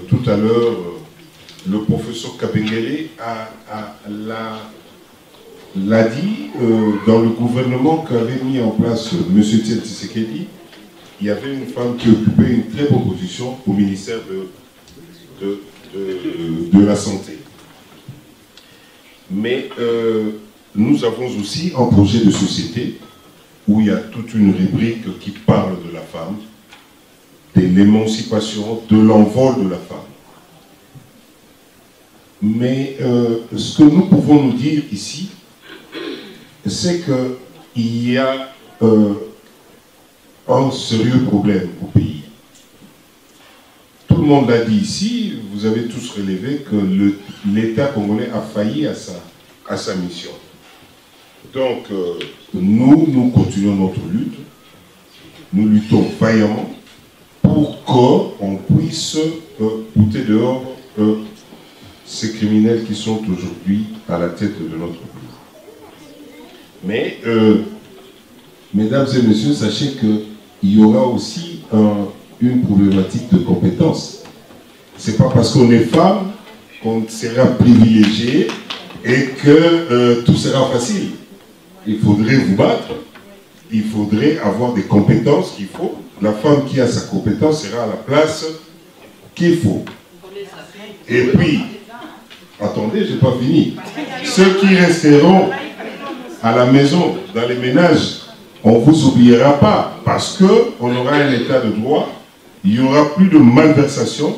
tout à l'heure, le professeur Kabengele l'a dit, dans le gouvernement qu'avait mis en place M. Tshisekedi, il y avait une femme qui occupait une très bonne position au ministère de la Santé. Mais nous avons aussi un projet de société où il y a toute une rubrique qui parle de la femme, de l'émancipation, de l'envol de la femme. Mais ce que nous pouvons nous dire ici, c'est qu'il y a un sérieux problème au pays. Tout le monde l'a dit ici, vous avez tous relevé que l'État congolais a failli à sa mission. Donc, nous continuons notre lutte, nous luttons vaillamment pour qu'on puisse bouter dehors ces criminels qui sont aujourd'hui à la tête de notre pays. Mais, mesdames et messieurs, sachez qu'il y aura aussi une problématique de compétence. Ce n'est pas parce qu'on est femme qu'on sera privilégié et que tout sera facile. Il faudrait vous battre, il faudrait avoir des compétences qu'il faut. La femme qui a sa compétence sera à la place qu'il faut. Et puis, attendez, je n'ai pas fini. Ceux qui resteront à la maison, dans les ménages, on ne vous oubliera pas parce qu'on aura un état de droit, il n'y aura plus de malversation,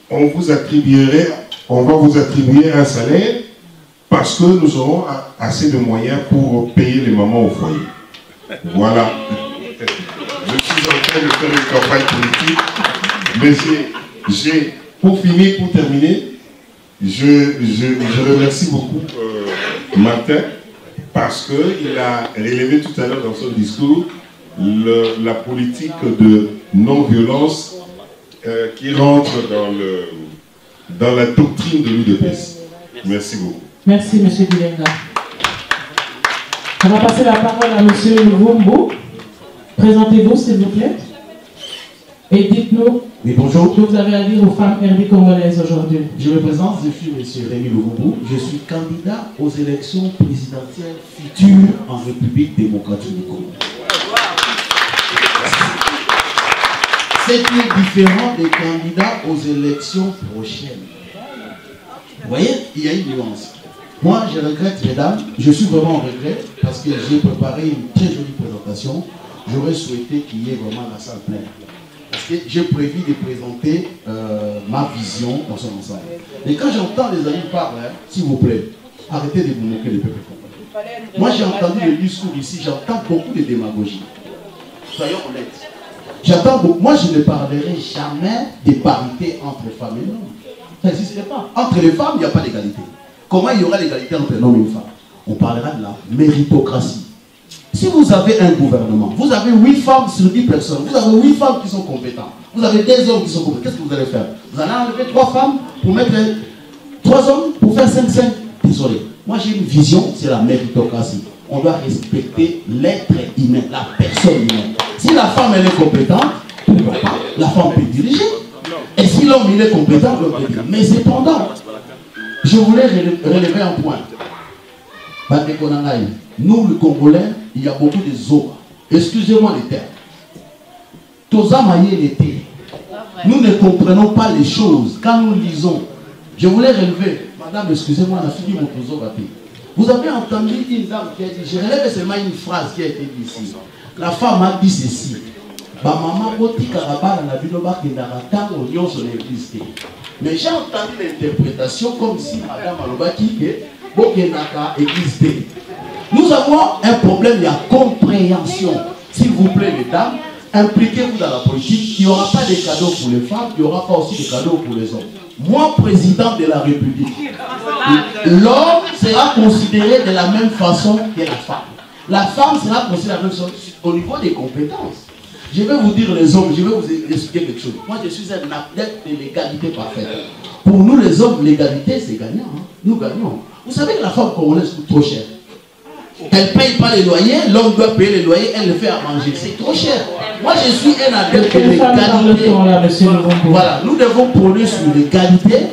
on va vous attribuer un salaire parce que nous aurons assez de moyens pour payer les mamans au foyer. Voilà. Je suis en train de faire une campagne politique, mais pour finir, pour terminer, je remercie beaucoup Martin parce qu'il a relevé tout à l'heure dans son discours la politique de non-violence qui rentre dans la doctrine de l'UDPS. Merci beaucoup. Merci, M. Bilenga. On va passer la parole à M. Luvumbu. Présentez-vous, s'il vous plaît. Et dites-nous ce que vous avez à dire aux femmes RD congolaises aujourd'hui. Je me présente, je suis M. Rémi Luvumbu. Je suis candidat aux élections présidentielles futures en République démocratique du Congo. Ce qui est différent des candidats aux élections prochaines. Vous voyez, il y a une nuance. Moi, je regrette, mesdames, je suis vraiment en regret parce que j'ai préparé une très jolie présentation. J'aurais souhaité qu'il y ait vraiment la salle pleine. Parce que j'ai prévu de présenter ma vision dans son ensemble. Et quand j'entends les amis parler, s'il vous plaît, arrêtez de vous moquer du peuple congolais. Moi, j'ai entendu le discours ici, j'entends beaucoup de démagogie. Soyons honnêtes. J'entends beaucoup. Moi, je ne parlerai jamais de parité entre femmes et hommes. Ça n'existe pas. Entre les femmes, il n'y a pas d'égalité. Comment il y aura l'égalité entre un homme et une femme? On parlera de la méritocratie. Si vous avez un gouvernement, vous avez 8 femmes sur 10 personnes, vous avez 8 femmes qui sont compétentes, vous avez des hommes qui sont compétents, qu'est-ce que vous allez faire? Vous allez enlever 3 femmes pour mettre 3 hommes pour faire 5-5. Désolé. Moi j'ai une vision, c'est la méritocratie. On doit respecter l'être humain, la personne humaine. Si la femme elle est compétente, la femme peut diriger. Et si l'homme il est compétent, l'homme peut diriger. Mais cependant, je voulais relever un point. Nous, les Congolais, il y a beaucoup de zones. Excusez-moi les termes. Nous ne comprenons pas les choses quand nous lisons. Je voulais relever, madame, excusez-moi, la fille de vous avez entendu une dame qui a dit, je relève seulement une phrase qui a été dit ici. La femme a dit ceci. Mais j'ai entendu l'interprétation comme si madame Alobaki existait. Nous avons un problème de compréhension. S'il vous plaît, mesdames, impliquez-vous dans la politique. Il n'y aura pas de cadeaux pour les femmes, il n'y aura pas aussi de cadeaux pour les hommes. Moi, président de la République, l'homme sera considéré de la même façon que la femme. La femme sera considérée de la même façon au niveau des compétences. Je vais vous dire les hommes, je vais vous expliquer quelque chose. Moi, je suis un athlète de l'égalité parfaite. Pour nous, les hommes, l'égalité, c'est gagnant. Hein? Nous gagnons. Vous savez que la femme congolaise coûte trop cher. Elle ne paye pas les loyers, l'homme doit payer les loyers, elle le fait à manger. C'est trop cher. Moi, je suis un adepte de l'égalité. Voilà, nous devons prôner sur l'égalité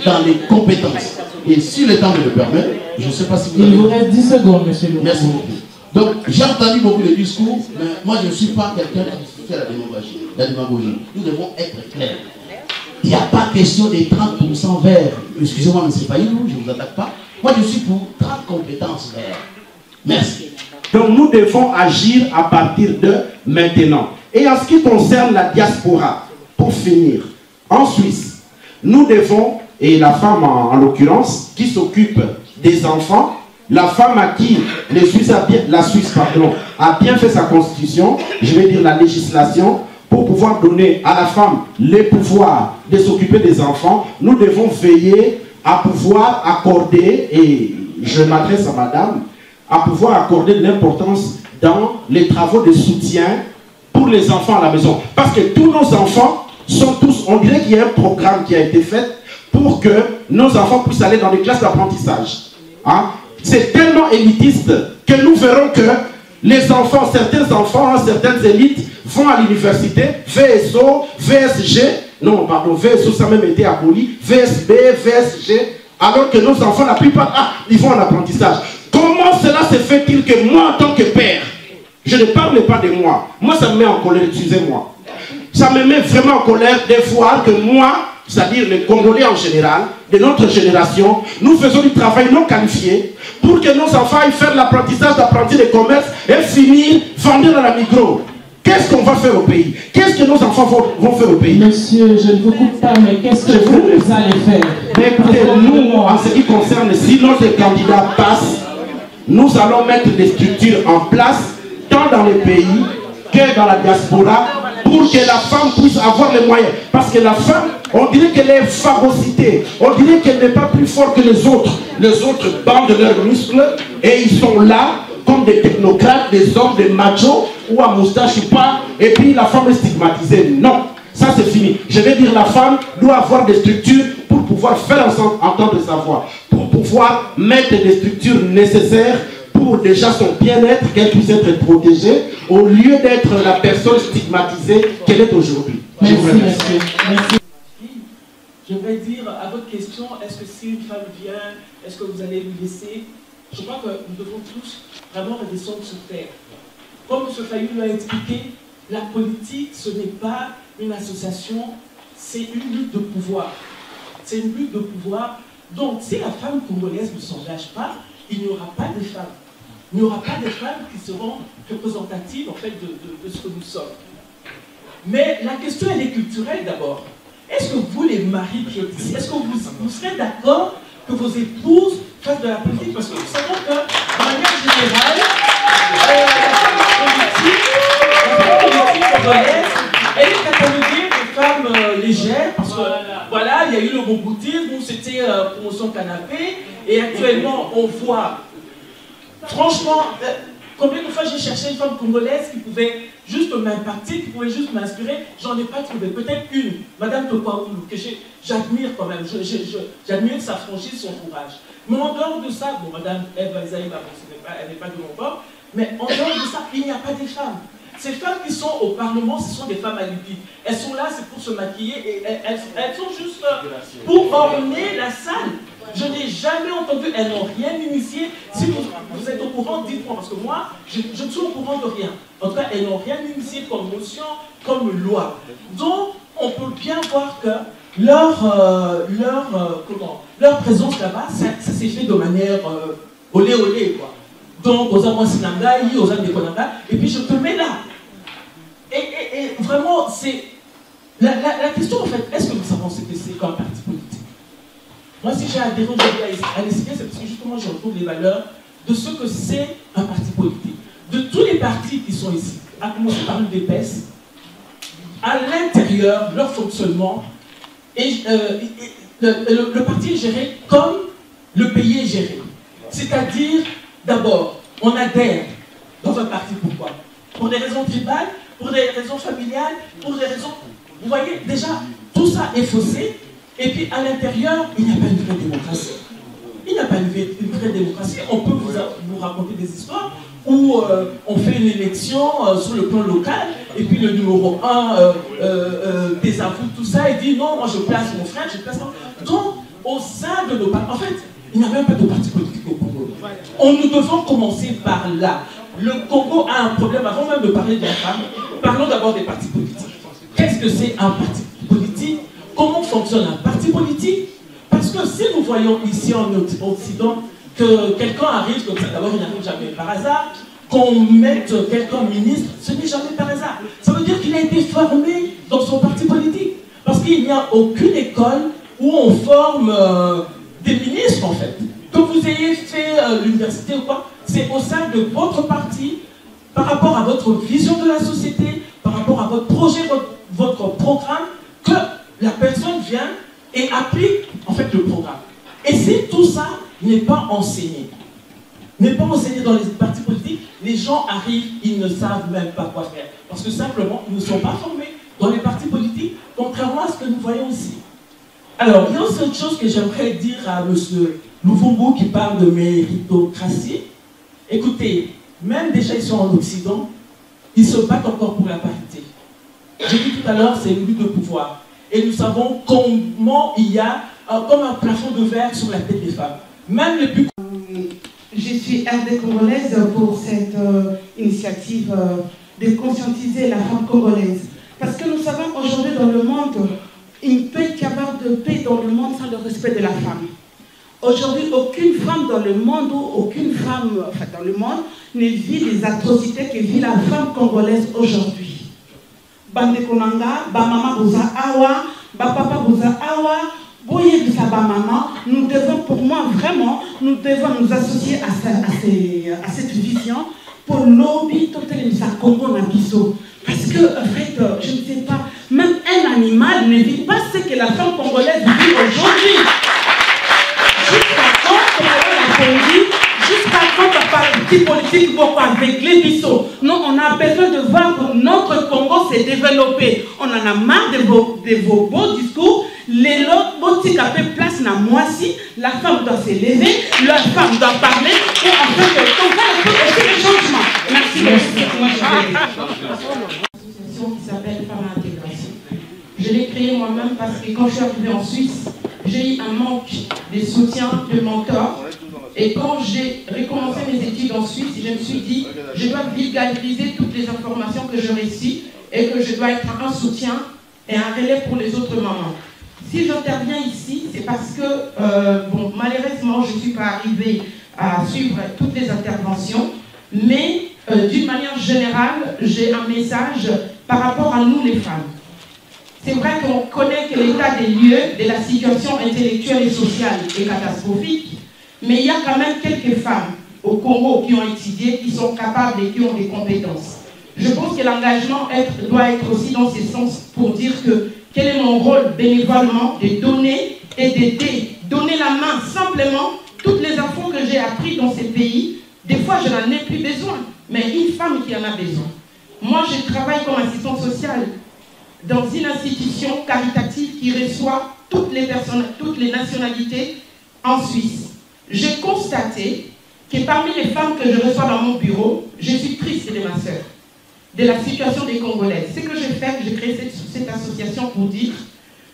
dans les compétences. Et si le temps me le permet, je ne sais pas si vous avez... Il vous reste 10 secondes, monsieur le Merci beaucoup. Donc, j'ai entendu beaucoup de discours, mais moi, je ne suis pas quelqu'un qui fait la démagogie. Nous devons être clairs. Il n'y a pas question des 30% verts. Excusez-moi, mais ce n'est pas nous, je ne vous attaque pas. Moi, je suis pour 30 compétences verts. Merci. Donc nous devons agir à partir de maintenant. Et en ce qui concerne la diaspora, pour finir, en Suisse, nous devons, et la femme en l'occurrence, qui s'occupe des enfants, la femme à qui la Suisse a bien fait sa constitution, je vais dire la législation, pour pouvoir donner à la femme les pouvoirs de s'occuper des enfants, nous devons veiller à pouvoir accorder, et je m'adresse à madame, à pouvoir accorder de l'importance dans les travaux de soutien pour les enfants à la maison. Parce que tous nos enfants sont tous, on dirait qu'il y a un programme qui a été fait pour que nos enfants puissent aller dans des classes d'apprentissage. Hein? C'est tellement élitiste que nous verrons que les enfants, certains enfants, certaines élites vont à l'université, VSO, VSG, non pardon, VSO ça a même été aboli, VSB, VSG, alors que nos enfants, la plupart, ils vont en apprentissage. Comment cela se fait-il que moi, en tant que père, je ne parle pas de moi. Moi, ça me met en colère, excusez-moi. Ça me met vraiment en colère de voir que moi, c'est-à-dire les Congolais en général, de notre génération, nous faisons du travail non qualifié pour que nos enfants aillent faire l'apprentissage d'apprenti de commerce et finir vendre dans la Migros. Qu'est-ce qu'on va faire au pays? Qu'est-ce que nos enfants vont faire au pays? Monsieur, je ne vous coupe pas, mais qu'est-ce que vous allez faire? Mais écoutez, nous, en ce qui concerne, si notre candidat passe, nous allons mettre des structures en place, tant dans les pays que dans la diaspora, pour que la femme puisse avoir les moyens. Parce que la femme, on dirait qu'elle est phagocytée, on dirait qu'elle n'est pas plus forte que les autres. Les autres bandent leurs muscles et ils sont là comme des technocrates, des hommes, des machos, ou à moustache ou pas, et puis la femme est stigmatisée. Non, ça c'est fini. Je vais dire la femme doit avoir des structures pour pouvoir faire entendre sa voix, pour pouvoir mettre des structures nécessaires pour déjà son bien-être, qu'elle puisse être protégée, au lieu d'être la personne stigmatisée qu'elle est aujourd'hui. Merci, monsieur. Merci. Je vais dire à votre question, est-ce que si une femme vient, est-ce que vous allez lui laisser? Je crois que nous devons tous vraiment redescendre sur terre. Comme M. Fayou l'a expliqué, la politique, ce n'est pas une association, c'est une lutte de pouvoir. C'est une lutte de pouvoir Donc, si la femme congolaise ne s'engage pas, il n'y aura pas de femmes. Il n'y aura pas de femmes qui seront représentatives, en fait, de ce que nous sommes. Mais la question, elle est culturelle d'abord. Est-ce que vous, les maris qui êtes ici, est-ce que vous serez d'accord que vos épouses fassent de la politique? Parce que nous savons que, de manière générale, la femme politique congolaise, elle est cataloguée de femmes légères, parce que, voilà, il y a eu le boboutisme, où c'était promotion canapé, et actuellement, on voit, franchement, combien de fois j'ai cherché une femme congolaise qui pouvait juste m'impacter, qui pouvait juste m'inspirer, j'en ai pas trouvé. Peut-être une, Madame Tokwaoulou, que j'admire quand même, j'admire sa franchise, son courage. Mais en dehors de ça, bon, Madame Eva Ezaïba, elle n'est pas de mon bord, mais en dehors de ça, il n'y a pas de femmes. Ces femmes qui sont au Parlement, ce sont des femmes alibi. Elles sont là, c'est pour se maquiller, et elles sont juste pour orner la salle. Je n'ai jamais entendu, elles n'ont rien initié. Si vous êtes au courant, dites-moi, parce que moi, je ne suis au courant de rien. En tout cas, elles n'ont rien initié comme motion, comme loi. Donc, on peut bien voir que leur présence là-bas, ça s'est fait de manière olé olé, quoi. Donc, aux amours Sinangaï, aux amours Konanga, et puis je te mets là. Et vraiment, c'est. La question, en fait, est-ce que vous savez ce que c'est qu'un parti politique? Moi, si j'ai adhéré aujourd'hui à l'ESP, c'est parce que justement, je retrouve les valeurs de ce que c'est un parti politique. De tous les partis qui sont ici, à commencer par l'UDPS, à l'intérieur, leur fonctionnement, le parti est géré comme le pays est géré. C'est-à-dire, d'abord, on adhère dans un parti. Pourquoi? Pour des raisons tribales, pour des raisons familiales, pour des raisons... Vous voyez, déjà, tout ça est faussé. Et puis, à l'intérieur, il n'y a pas une vraie démocratie. Il n'y a pas une vraie démocratie. On peut vous raconter des histoires où on fait une élection sur le plan local, et puis le numéro 1 désavoue tout ça et dit non, moi je place mon frère, je place mon... Donc, au sein de nos partis, en fait, il n'y a même pas de parti politique au Congo. Nous devons commencer par là. Le Congo a un problème, avant même de parler de la femme, parlons d'abord des partis politiques. Qu'est-ce que c'est un parti politique? Comment fonctionne un parti politique? Parce que si nous voyons ici en Occident que quelqu'un arrive comme ça, d'abord il n'arrive jamais par hasard, qu'on mette quelqu'un ministre, ce n'est jamais par hasard. Ça veut dire qu'il a été formé dans son parti politique. Parce qu'il n'y a aucune école où on forme des ministres en fait. Que vous ayez fait l'université ou quoi, c'est au sein de votre parti, par rapport à votre vision de la société, par rapport à votre projet, votre programme, que la personne vient et applique en fait le programme. Et si tout ça n'est pas enseigné dans les partis politiques, les gens arrivent, ils ne savent même pas quoi faire. Parce que simplement, ils ne sont pas formés dans les partis politiques, contrairement à ce que nous voyons ici. Alors, il y a aussi autre chose que j'aimerais dire à M. Louvungu qui parle de méritocratie. Écoutez, même déjà ils sont en Occident, ils se battent encore pour la parité. J'ai dit tout à l'heure, c'est une lutte de pouvoir. Et nous savons comment il y a comme un plafond de verre sur la tête des femmes. Même les plus... Je suis RD congolaise pour cette initiative de conscientiser la femme congolaise. Parce que nous savons qu'aujourd'hui dans le monde, il ne peut y avoir de paix dans le monde sans le respect de la femme. Aujourd'hui, aucune femme dans le monde, ou aucune femme dans le monde, ne vit les atrocités que vit la femme congolaise aujourd'hui. Bande konanga, ba maman bouza awa, ba papa bouza awa, boye bouza ba maman. Nous devons, pour moi vraiment, nous devons nous associer à cette vision pour lobby total de Congo Nabiso. Parce que, en fait, je ne sais pas, même un animal ne vit pas ce que la femme congolaise vit aujourd'hui. Jusqu'à quand, comme on l'a dit, jusqu'à quand le parti politique beaucoup avec les bisous. Non, on a besoin de voir que notre Congo s'est développé. On en a marre de vos beaux discours. Les autres, boutiques à place na moisi, la femme doit se lever, la femme doit parler, et en fait, on va aussi les changements. Merci. L'association qui s'appelle Femmes à Intégration. Je l'ai créée moi-même parce que quand je suis arrivée en Suisse, j'ai eu un manque de soutien, de mentors. Et quand j'ai recommencé mes études en Suisse, je me suis dit, je dois vulgariser toutes les informations que je réussis et que je dois être un soutien et un relais pour les autres mamans. Si j'interviens ici, c'est parce que, bon, malheureusement, je ne suis pas arrivée à suivre toutes les interventions, mais d'une manière générale, j'ai un message par rapport à nous les femmes. C'est vrai qu'on connaît que l'état des lieux de la situation intellectuelle et sociale est catastrophique, mais il y a quand même quelques femmes au Congo qui ont étudié, qui sont capables et qui ont des compétences. Je pense que l'engagement doit être aussi dans ce sens pour dire que quel est mon rôle bénévolement de donner et d'aider, donner la main simplement, toutes les infos que j'ai apprises dans ces pays, des fois je n'en ai plus besoin, mais une femme qui en a besoin. Moi je travaille comme assistante sociale dans une institution caritative qui reçoit toutes les personnes, toutes les nationalités en Suisse. J'ai constaté que parmi les femmes que je reçois dans mon bureau, je suis triste de ma sœur, de la situation des Congolaises. Ce que j'ai fait, j'ai créé cette association pour dire,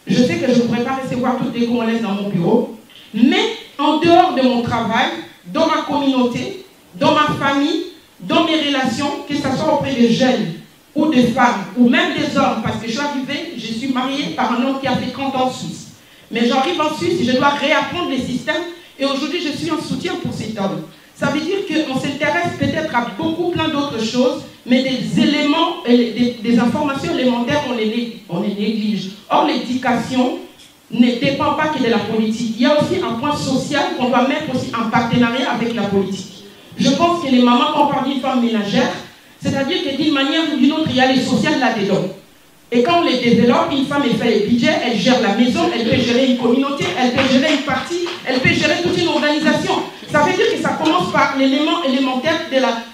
je sais que je ne pourrais pas recevoir toutes les Congolaises dans mon bureau, mais en dehors de mon travail, dans ma communauté, dans ma famille, dans mes relations, que ce soit auprès des jeunes ou des femmes, ou même des hommes, parce que je suis arrivée, je suis mariée par un homme qui a fait 30 ans en Suisse. Mais j'arrive en Suisse et je dois réapprendre les systèmes, et aujourd'hui je suis en soutien pour cet homme. Ça veut dire qu'on s'intéresse peut-être à plein d'autres choses, mais des éléments, des informations élémentaires, on les néglige. Or, l'éducation ne dépend pas que de la politique. Il y a aussi un point social qu'on doit mettre aussi en partenariat avec la politique. Je pense que les mamans, quand on parle d'une femme ménagère, c'est-à-dire que d'une manière ou d'une autre, il y a les sociales là-dedans. Et quand on les développe, une femme, elle fait les budgets, elle gère la maison, elle peut gérer une communauté, elle peut gérer une partie, elle peut gérer toute une organisation. Ça veut dire que ça commence par l'élément élémentaire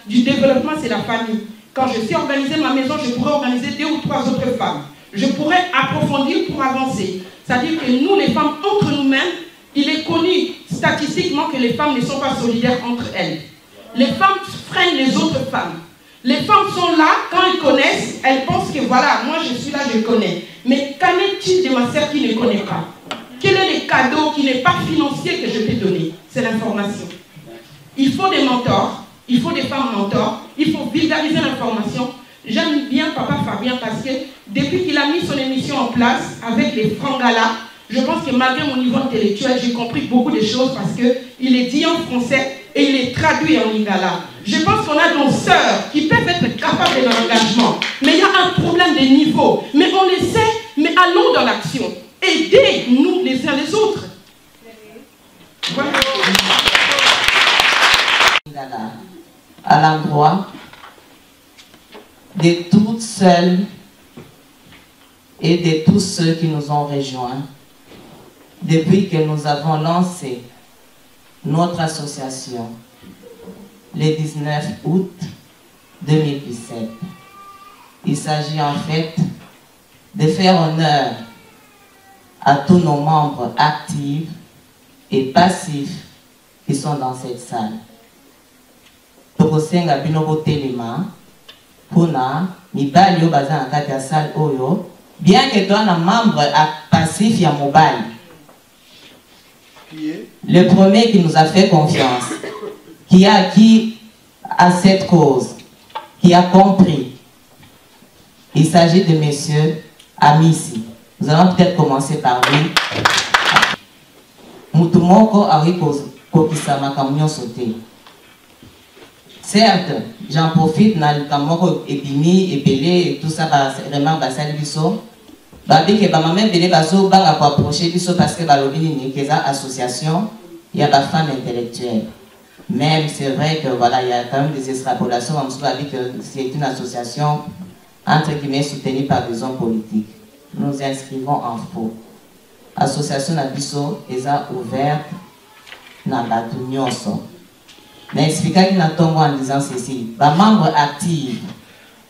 du développement, c'est la famille. Quand je sais organiser ma maison, je pourrais organiser 2 ou 3 autres femmes. Je pourrais approfondir pour avancer. C'est-à-dire que nous, les femmes, entre nous-mêmes, il est connu statistiquement que les femmes ne sont pas solidaires entre elles. Les femmes freinent les autres femmes. Les femmes sont là, quand elles connaissent, elles pensent que voilà, moi je suis là, je connais. Mais qu'en est-il de ma sœur qui ne connaît pas? Quel est le cadeau qui n'est pas financier que je peux donner? C'est l'information. Il faut des mentors, il faut des femmes mentors, il faut vulgariser l'information. J'aime bien Papa Fabien parce que depuis qu'il a mis son émission en place avec les Frangala, je pense que malgré mon niveau intellectuel, j'ai compris beaucoup de choses parce qu'il est dit en français et il est traduit en lingala. Je pense qu'on a nos sœurs qui peuvent être capables de l'engagement. Mais il y a un problème de niveau. Mais on le sait, mais allons dans l'action. Aidez-nous les uns les autres. Voilà. À l'endroit de toutes celles et de tous ceux qui nous ont rejoints depuis que nous avons lancé notre association le 19 août 2017. Il s'agit en fait de faire honneur à tous nos membres actifs et passifs qui sont dans cette salle. Tokosenga binobo telema pona mibali yo baza na kati ya salle oyo bien que toi un membre passif ya mobile. Le premier qui nous a fait confiance, qui a acquis à cette cause, qui a compris. Il s'agit de monsieur Amissi. Nous allons peut-être commencer par lui. Mutumoko Ariko Kokisama Kamyon Sauté. Certes, j'en profite dans le Kamoko Ebimi, Ebele et tout ça, vraiment, Basali Bisso. Babi que maman Ebele Bazo Banga pour approcher Bisso parce que Balobini n'est qu'une association, il y a des femmes intellectuelles. Même c'est vrai que voilà, il y a quand même des extrapolations, on se dit que c'est une association entre guillemets soutenue par des hommes politiques. Nous inscrivons en faux. L'association Nabiso est ouverte dans la Nyonso. Mais expliquer qu'il n'a pas en disant ceci. Les membres actifs,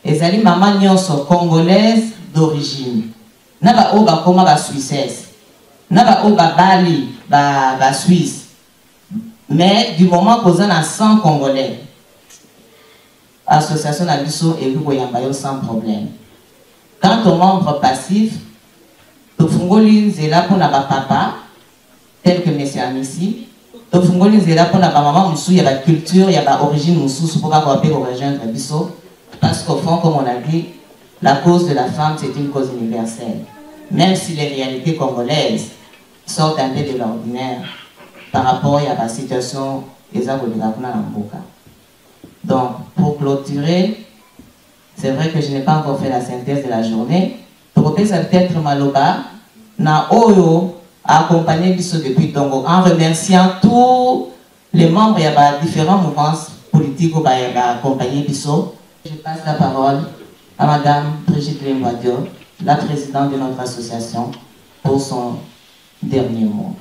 les ali maman Nyonso congolaise d'origine. N'a pas comme la Suissesse. N'a pas Bali, la Suisse. Mais du moment qu'on a 100 Congolais, l'association Nabiso est vu sans problème. Quant aux membres passifs, le Fungoli est là pour notre papa, tel que M. Amissi. Le Fungoli est là pour notre maman, il y a la culture, il y a l'origine, il pour pas rejoindre Nabiso. Parce qu'au fond, comme on a dit, la cause de la femme, c'est une cause universelle. même si les réalités congolaises sortent un peu de l'ordinaire par rapport à la situation des Mboka. Donc, pour clôturer, c'est vrai que je n'ai pas encore fait la synthèse de la journée. Peut-être Maloba, na Oyo a accompagné Bisso depuis Tongo en remerciant tous les membres de différents mouvements politiques qui ont accompagné Bisso. Je passe la parole à Madame Brigitte Lemboadio, la présidente de notre association, pour son dernier mot.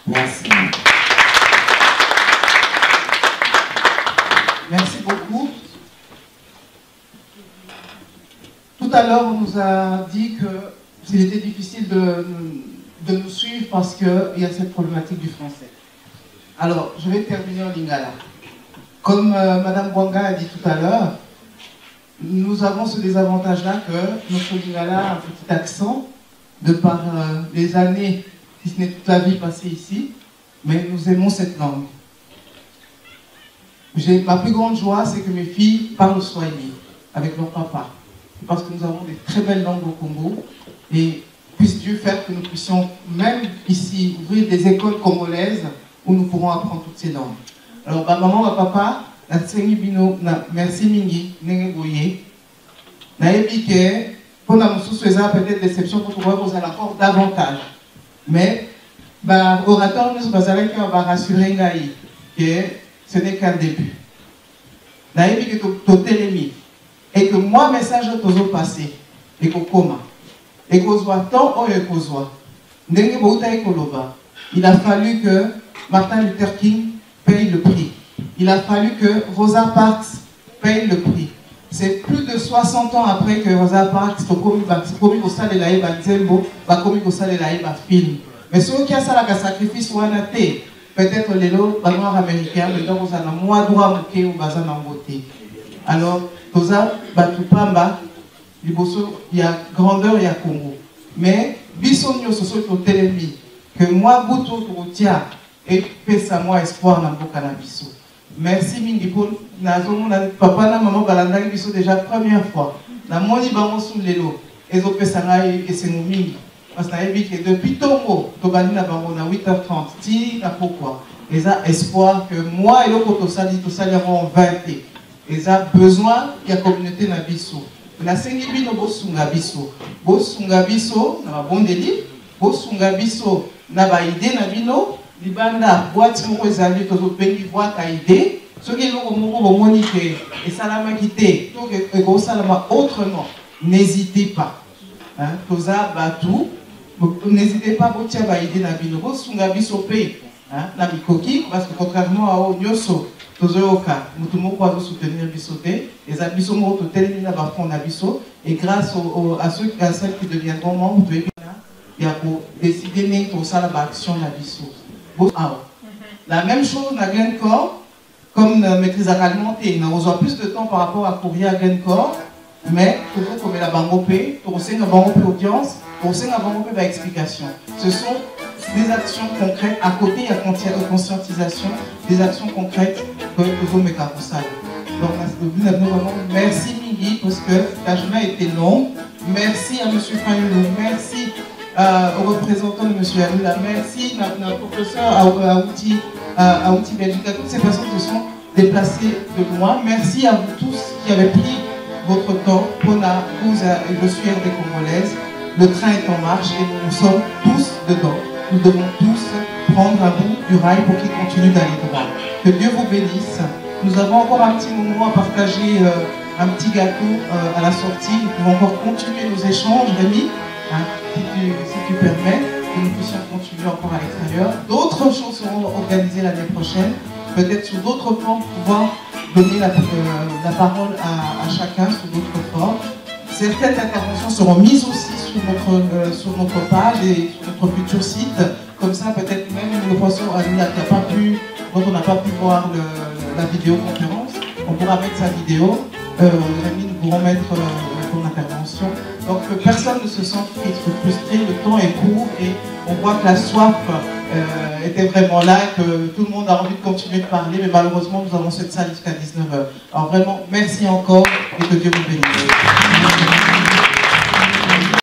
Merci. Merci beaucoup. Tout à l'heure, on nous a dit que s'il était difficile de nous suivre parce qu'il y a cette problématique du français. Alors, je vais terminer en lingala. Comme Madame Bwanga a dit tout à l'heure, nous avons ce désavantage-là que notre lingala a un petit accent de par les années, si ce n'est toute la vie passée ici, mais nous aimons cette langue. Ma plus grande joie, c'est que mes filles parlent swahili avec leur papa. Parce que nous avons des très belles langues au Congo. Et puisse Dieu faire que nous puissions, même ici, ouvrir des écoles congolaises où nous pourrons apprendre toutes ces langues. Alors, maman, papa, merci Mingi, Nengoye. Naebike, pour la peut-être déception pour trouver vous allez encore davantage. Mais, orateur, nous va rassurer Ngaï que ce n'est qu'un début. Naebike, totélémi. Et que moi, message tozo passé, et que koma, et que soit tant ou et que soit. Il a fallu que Martin Luther King paye le prix. Il a fallu que Rosa Parks paye le prix. C'est plus de 60 ans après que Rosa Parks a commis au salle de la Eba Nzembo, a commis au salle de la Eba film. Mais ceux qui ont fait le sacrifice ou peut-être les noirs américains, mais donc vous avez moins droit à ou bazan en beauté. Alors, Toza, Batupamba, il y a grandeur, il y a Congo. Mais, Bissonio, ce sont les télémis, que moi, Boutou, Toutia, et pesa moi espoir dans le cannabis. Merci, Mingipo, papa, na maman, Balanda, Bisso, déjà première fois. Na moni, bango, sous l'élo, et zo pesanga, et c'est mon mingi. Parce que depuis Tongo, Tobani, na bango, na 8h30, ti, na pourquoi. Et ça, espoir que moi et l'autre, tout ça, en 20 et ils ont besoin de la communauté Nabiso. La Sengibi no bosunga biso. Bosunga biso na bon délire. Bosunga biso na ba idée na bino. Libanda boîte moko ezali tozo bengi boîte à idée. Ce qui est le moko bomonique et salama quitté. Donc ego salama autrement. N'hésitez pas. Hein, toza batu. N'hésitez pas botia ba idée na bino. Bosunga biso pe. Hein, na mikoki parce que contrairement à Onyoso. Nous pouvons soutenir Bissoté, les abyssos morts et grâce à celles qui deviendront membres de l'EBINA, il y a pour décider pour ça l'action de la même chose à Glencore, comme maîtrise alimentée, nous avons plus de temps par rapport à courrier à Glencore, mais toujours comme la bangopé, pour aussi une bangopé audience, pour aussi une bangopé d'explication. Ce sont des actions concrètes. À côté, il y a la conscientisation, des actions concrètes que vous mettez à ça. Donc, merci Migi, parce que la journée a été longue. Merci à M. Fayulu, merci aux représentants de M. Yarula, merci à notre professeur à Outi Belgique. Toutes ces personnes se sont déplacées de loin. Merci à vous tous qui avez pris votre temps. Je suis RD Congolaise. Le train est en marche et nous sommes tous dedans. Nous devons tous prendre un bout du rail pour qu'il continue d'aller droit. Que Dieu vous bénisse. Nous avons encore un petit moment à partager, un petit gâteau à la sortie. Nous pouvons encore continuer nos échanges, Rémi, hein, si tu permets, que nous puissions continuer encore à l'extérieur. D'autres choses seront organisées l'année prochaine, peut-être sur d'autres plans, pour pouvoir donner la parole à chacun sur d'autres formes. Certaines interventions seront mises aussi sur notre page et sur notre futur site. Comme ça, peut-être même le professeur Alula dont on n'a pas pu voir la vidéoconférence, on pourra mettre sa vidéo. Rémi, nous pourrons mettre ton intervention. Donc personne ne se sent frustré, le temps est court et on voit que la soif était vraiment là, que tout le monde a envie de continuer de parler, mais malheureusement nous avons cette salle jusqu'à 19h. Alors vraiment, merci encore et que Dieu vous bénisse.